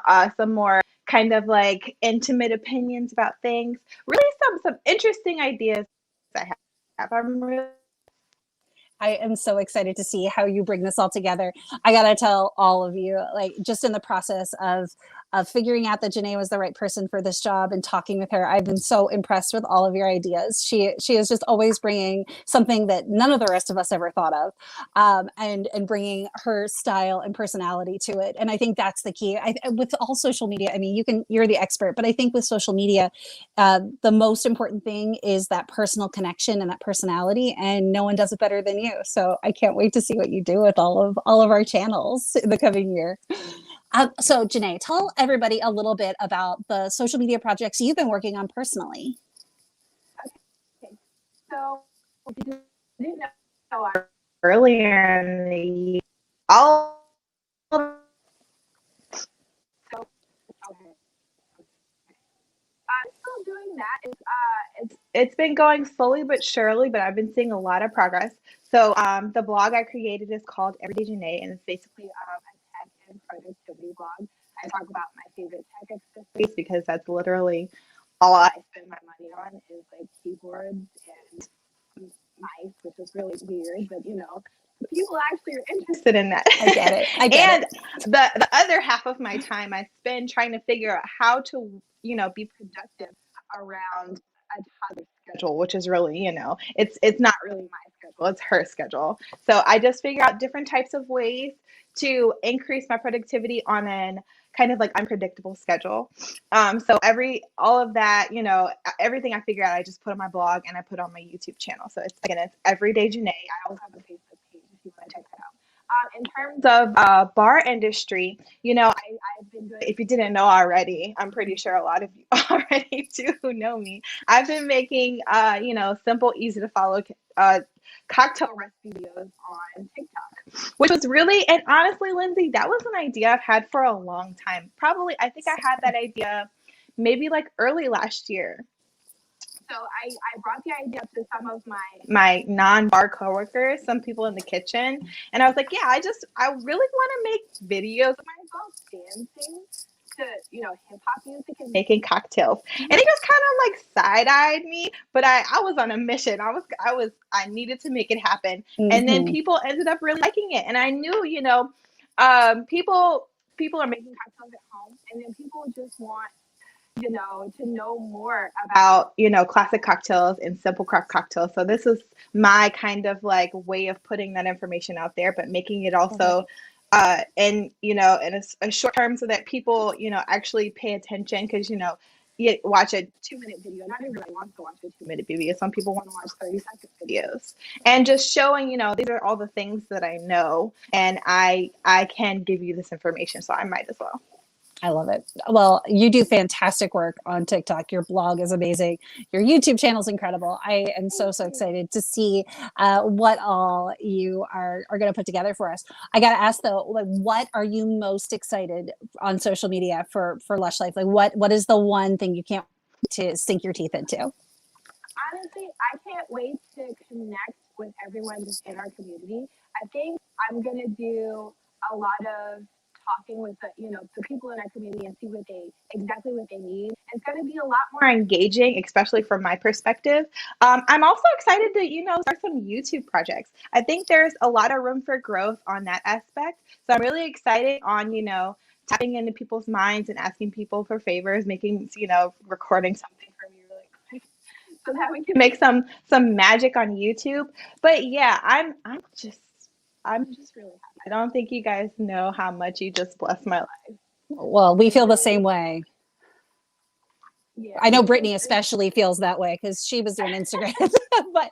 S7: more kind of like intimate opinions about things. Really some interesting ideas I have.
S1: I am so excited to see how you bring this all together. I gotta tell all of you, like, just in the process of figuring out that Janae was the right person for this job and talking with her, I've been so impressed with all of your ideas. She is just always bringing something that none of the rest of us ever thought of, and bringing her style and personality to it. And I think that's the key. With all social media, I mean, you're the expert, but I think with social media, the most important thing is that personal connection and that personality, and no one does it better than you. So I can't wait to see what you do with all of our channels in the coming year. So Janae, tell everybody a little bit about the social media projects you've been working on personally.
S7: Okay. So if you didn't know, earlier in the year, all so okay. Still doing that. It's been going slowly but surely, but I've been seeing a lot of progress. So the blog I created is called Everyday Janae, and it's basically a tech and productivity blog. I talk about my favorite tech accessories because that's literally all I spend my money on is like keyboards and mice, which is really weird, but people actually are interested in that.
S1: I get it.
S7: And the other half of my time I spend trying to figure out how to, be productive around a toddler schedule, which is really, it's not really my schedule, it's her schedule. So I just figure out different types of ways to increase my productivity on an kind of like unpredictable schedule. So all of that, everything I figure out, I just put on my blog and I put on my YouTube channel. So it's Everyday Janae. I also have a Facebook page if you want to check that out. In terms of bar industry, I've been doing, if you didn't know already, I'm pretty sure a lot of you already do who know me. I've been making, simple, easy to follow cocktail recipe videos on TikTok, which was really, and honestly, Lindsay, that was an idea I've had for a long time. Probably, I think I had that idea maybe like early last year. So I brought the idea up to some of my non-bar coworkers, some people in the kitchen, and I was like, yeah, I really want to make videos of myself dancing to, hip hop music and making cocktails. And they just kind of like side-eyed me, but I was on a mission. I needed to make it happen. Mm-hmm. And then people ended up really liking it. And I knew, people are making cocktails at home, and then people just want to know more about, classic cocktails and simple craft cocktails. So this is my kind of like way of putting that information out there, but making it also in a short term so that people, actually pay attention, because, you watch a 2-minute video. Not everybody wants to watch a 2-minute video. Some people want to watch 30-second videos. And just showing, these are all the things that I know, and I can give you this information, so I might as well.
S1: I love it. Well, you do fantastic work on TikTok. Your blog is amazing. Your YouTube channel is incredible. I am so excited to see what all you are going to put together for us. I got to ask though, like, what are you most excited on social media for Lush Life? Like, what is the one thing you can't wait to sink your teeth into?
S7: Honestly, I can't wait to connect with everyone just in our community. I think I'm going to do a lot of talking with the people in our community and see exactly what they need. It's going to be a lot more engaging, especially from my perspective. I'm also excited to start some YouTube projects. I think there's a lot of room for growth on that aspect. So I'm really excited on tapping into people's minds and asking people for favors, recording something for me really quick so that we can make some magic on YouTube. But yeah, I'm just really happy. I don't think you guys know how much you just blessed my life.
S1: Well, we feel the same way.
S7: Yeah.
S1: I know Brittney especially feels that way because she was doing Instagram. But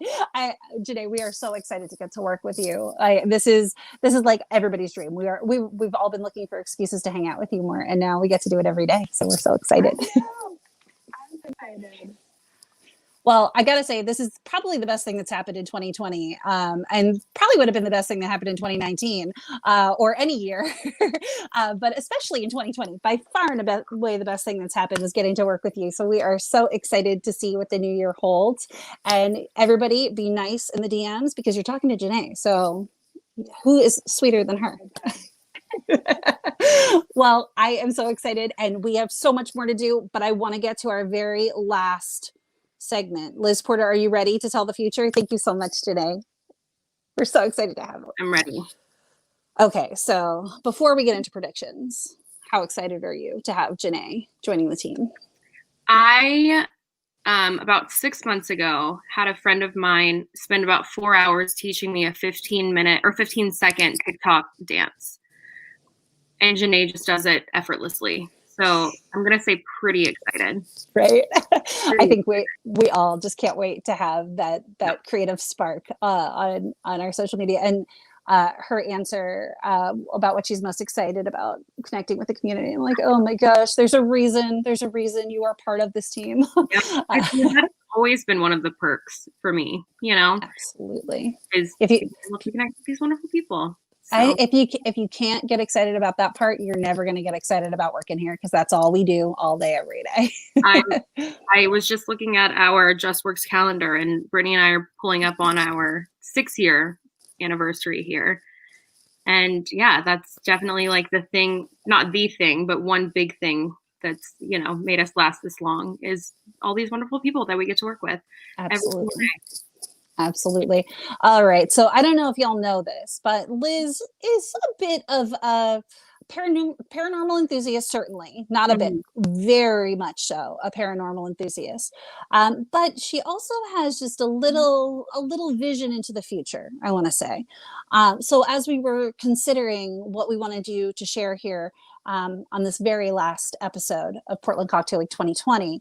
S1: Janae, we are so excited to get to work with you. This is like everybody's dream. We've all been looking for excuses to hang out with you more, and now we get to do it every day. So we're so excited.
S7: I'm excited.
S1: Well, I gotta say, this is probably the best thing that's happened in 2020, and probably would have been the best thing that happened in 2019 or any year, but especially in 2020. By far and away, the best thing that's happened is getting to work with you. So we are so excited to see what the new year holds. And everybody, be nice in the DMs because you're talking to Janae. So who is sweeter than her? Well, I am so excited, and we have so much more to do, but I want to get to our very last segment. Liz Porter, are you ready to tell the future? Thank you so much today. We're so excited to have her.
S5: I'm ready.
S1: Okay, so before we get into predictions, how excited are you to have Janae joining the team?
S5: I, about 6 months ago, had a friend of mine spend about 4 hours teaching me a 15-minute or 15-second TikTok dance. And Janae just does it effortlessly. So I'm going to say pretty excited.
S1: Right. I think we all just can't wait to have that creative spark on our social media. And her answer about what she's most excited about connecting with the community. I'm like, oh my gosh, there's a reason you are part of this team.
S5: Yeah, that's always been one of the perks for me,
S1: Absolutely.
S5: Is
S1: if you
S5: to connect with these wonderful people. So.
S1: If you can't get excited about that part, you're never going to get excited about working here because that's all we do all day, every day.
S5: I was just looking at our JustWorks calendar, and Brittney and I are pulling up on our 6-year anniversary here. And yeah, that's definitely like the thing, not the thing, but one big thing that's, made us last this long is all these wonderful people that we get to work with.
S1: Absolutely. Absolutely. All right. So I don't know if y'all know this, but Liz is a bit of a paranormal enthusiast, certainly. Not a bit, very much so a paranormal enthusiast. But she also has just a little vision into the future, I want to say. So as we were considering what we wanted you to share here on this very last episode of Portland Cocktail Week 2020,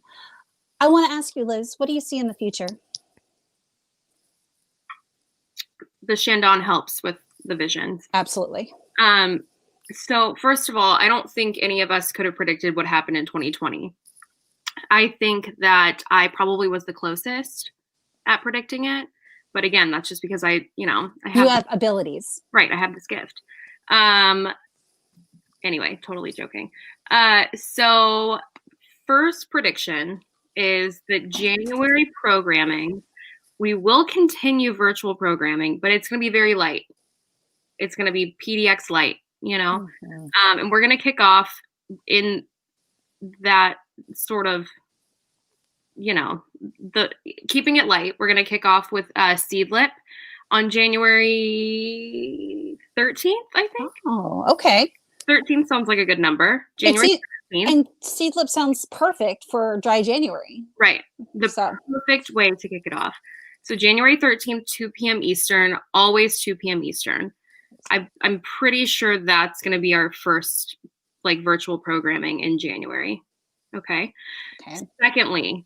S1: I want to ask you, Liz, what do you see in the future?
S5: The Shandon helps with the visions.
S1: Absolutely.
S5: So first of all, I don't think any of us could have predicted what happened in 2020. I think that I probably was the closest at predicting it. But again, that's just because I have
S1: abilities.
S5: Right. I have this gift. Anyway, totally joking. So first prediction is that January programming, we will continue virtual programming, but it's going to be very light. It's going to be PDX light,
S1: Mm-hmm.
S5: And we're going to kick off in that sort of, the keeping it light. We're going to kick off with Seedlip on January 13th, I think.
S1: Oh, okay.
S5: 13th sounds like a good number. January 13th.
S1: And Seedlip sounds perfect for dry January.
S5: Right. The perfect way to kick it off. So January 13th, 2 p.m. Eastern, always 2 p.m. Eastern. I'm pretty sure that's going to be our first virtual programming in January. Okay. Secondly,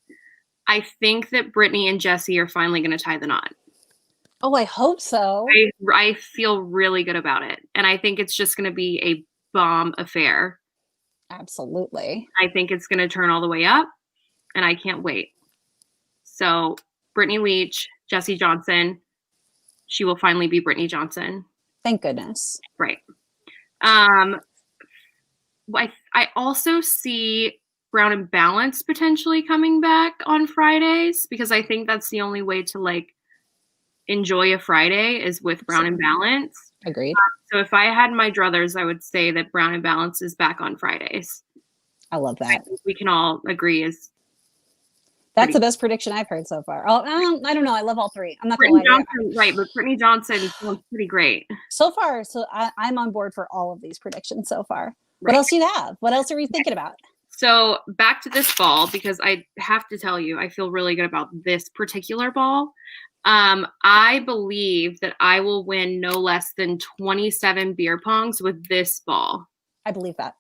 S5: I think that Brittney and Jesse are finally going to tie the knot.
S1: Oh, I hope so.
S5: I feel really good about it. And I think it's just going to be a bomb affair.
S1: Absolutely.
S5: I think it's going to turn all the way up, and I can't wait. So Brittney Leach, Jesse Johnson, she will finally be Brittney Johnson.
S1: Thank goodness.
S5: Right. I also see Brown and Balance potentially coming back on Fridays because I think that's the only way to enjoy a Friday is with Brown and Balance.
S1: Agreed.
S5: So if I had my druthers, I would say that Brown and Balance is back on Fridays.
S1: I love
S5: I
S1: that.
S5: think we can all agree is
S1: That's the best prediction I've heard so far. Oh, I don't know. I love all three. I'm not gonna lie
S5: Brittney
S1: to you.
S5: Johnson, right? But Brittney Johnson sounds pretty great.
S1: So far, I'm on board for all of these predictions so far. What
S5: Right.
S1: else do you have? What else are you thinking about?
S5: So back to this ball, because I have to tell you, I feel really good about this particular ball. I believe that I will win no less than 27 beer pongs with this ball.
S1: I believe that.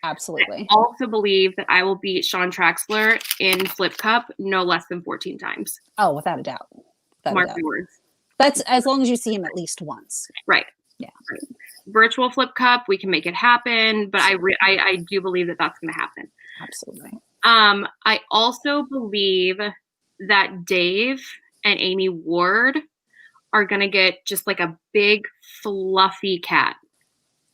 S1: Absolutely.
S5: I also believe that I will beat Sean Traxler in Flip Cup no less than 14 times.
S1: Oh, without a doubt. Without a
S5: Mark
S1: doubt.
S5: my words.
S1: That's as long as you see him at least once.
S5: Right.
S1: Yeah.
S5: Right. Virtual Flip Cup, we can make it happen, but I do believe that that's going to happen.
S1: Absolutely.
S5: I also believe that Dave and Amy Ward are going to get just like a big fluffy cat.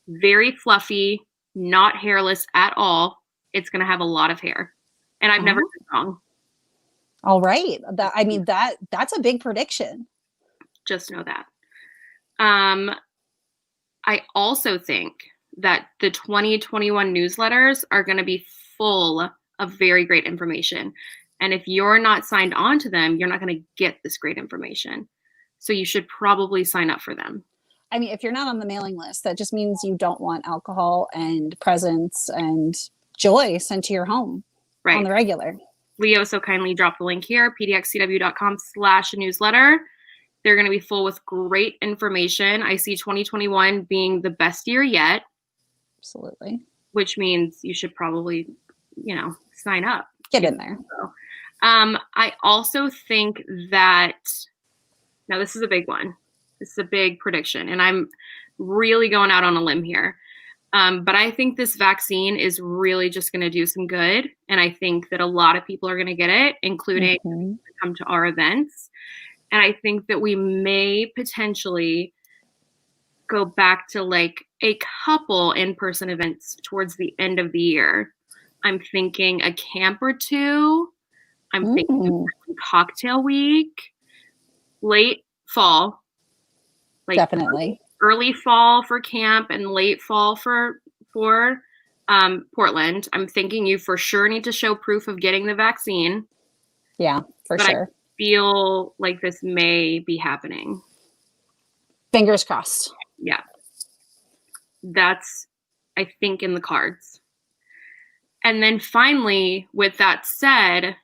S5: Very fluffy, not hairless at all. It's going to have a lot of hair. And I've never been wrong.
S1: All right. That's a big prediction.
S5: Just know that. I also think that the 2021 newsletters are going to be full of very great information. And if you're not signed on to them, you're not going to get this great information. So you should probably sign up for them.
S1: I mean, if you're not on the mailing list, that just means you don't want alcohol and presents and joy sent to your home on the regular.
S5: Leo so kindly dropped the link here, pdxcw.com/newsletter. They're going to be full with great information. I see 2021 being the best year yet.
S1: Absolutely.
S5: Which means you should probably, sign up.
S1: Get in there.
S5: So, I also think that, now this is a big one. This is a big prediction, and I'm really going out on a limb here. But I think this vaccine is really just going to do some good. And I think that a lot of people are going to get it, including come to our events. And I think that we may potentially go back to like a couple in-person events towards the end of the year. I'm thinking a camp or two. I'm thinking cocktail week, late fall. Like
S1: definitely.
S5: Early fall for camp and late fall for Portland. I'm thinking you for sure need to show proof of getting the vaccine.
S1: Yeah, for sure.
S5: I feel like this may be happening.
S1: Fingers crossed.
S5: Yeah. That's, I think, in the cards. And then finally, with that said,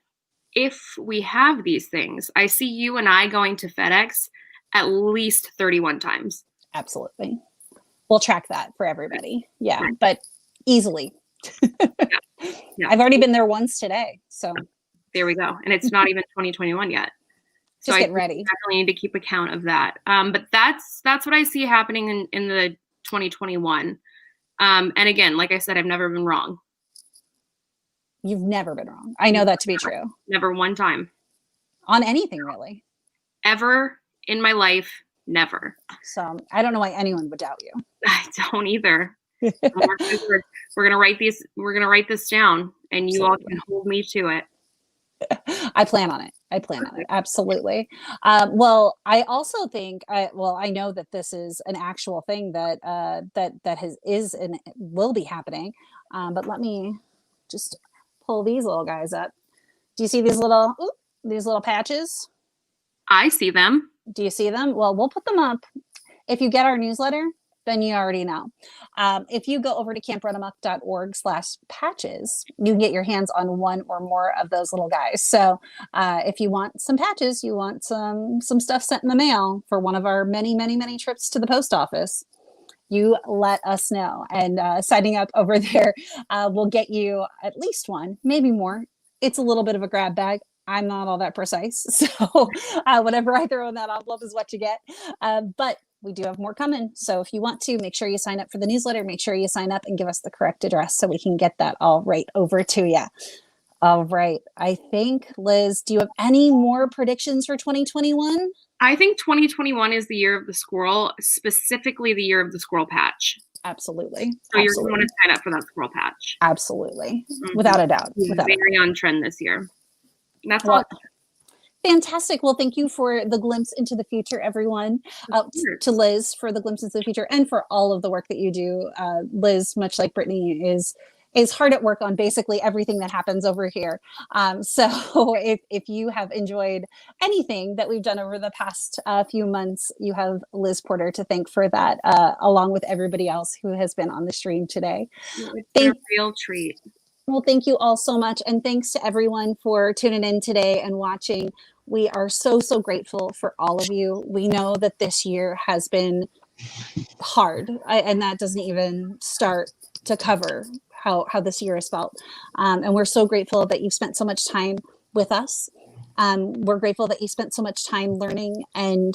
S5: if we have these things, I see you and I going to FedEx at least 31 times.
S1: Absolutely. We'll track that for everybody. Yeah, but easily.
S5: Yeah.
S1: I've already been there once today. So
S5: there we go. And it's not even 2021 yet. So
S1: just getting ready.
S5: I definitely need to keep account of that. But that's what I see happening in the 2021. And again, like I said, I've never been wrong.
S1: You've never been wrong. I know that to be true.
S5: Never one time.
S1: On anything, really.
S5: Ever in my life, never.
S1: So I don't know why anyone would doubt you.
S5: I don't either. We're gonna write these. We're gonna write this down, and you all can hold me to it.
S1: I plan on it. Absolutely. Well, I also think, I know that this is an actual thing that is and will be happening. But let me just pull these little guys up. Do you see these little patches?
S5: I see them.
S1: Do you see them? Well, we'll put them up. If you get our newsletter, then you already know. If you go over to camprunamok.org/patches, you can get your hands on one or more of those little guys. So if you want some patches, you want some stuff sent in the mail for one of our many, many, many trips to the post office, you let us know. And signing up over there will get you at least one, maybe more. It's a little bit of a grab bag. I'm not all that precise. So whatever I throw in that envelope is what you get. But we do have more coming. So if you want to, make sure you sign up for the newsletter. Make sure you sign up and give us the correct address so we can get that all right over to you. All right. I think, Liz, do you have any more predictions for 2021?
S5: I think 2021 is the year of the squirrel, specifically the year of the squirrel patch.
S1: Absolutely.
S5: So you're going to want to sign up for that squirrel patch.
S1: Absolutely. Without a doubt.
S5: Very on trend this year. That's all.
S1: Fantastic. Well, thank you for the glimpse into the future, everyone. To Liz for the glimpse into the future and for all of the work that you do. Liz, much like Brittney, is hard at work on basically everything that happens over here. So if you have enjoyed anything that we've done over the past few months, you have Liz Porter to thank for that, along with everybody else who has been on the stream today.
S5: It's been a real treat.
S1: Well, thank you all so much. And thanks to everyone for tuning in today and watching. We are so, so grateful for all of you. We know that this year has been hard, and that doesn't even start to cover how this year has felt. And we're so grateful that you've spent so much time with us. We're grateful that you spent so much time learning and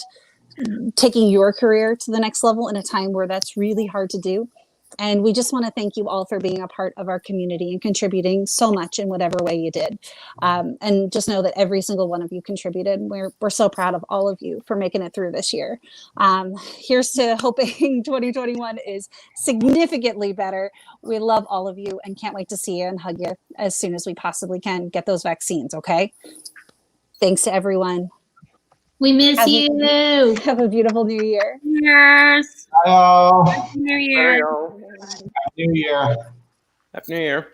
S1: taking your career to the next level in a time where that's really hard to do. And we just want to thank you all for being a part of our community and contributing so much in whatever way you did. And just know that every single one of you contributed. We're so proud of all of you for making it through this year. Here's to hoping 2021 is significantly better. We love all of you and can't wait to see you and hug you as soon as we possibly can. Get those vaccines, okay? Thanks to everyone.
S4: We miss you.
S1: Have a beautiful new year.
S5: Cheers.
S2: Hello.
S5: Happy New Year.
S2: Happy New Year.
S6: Happy New Year.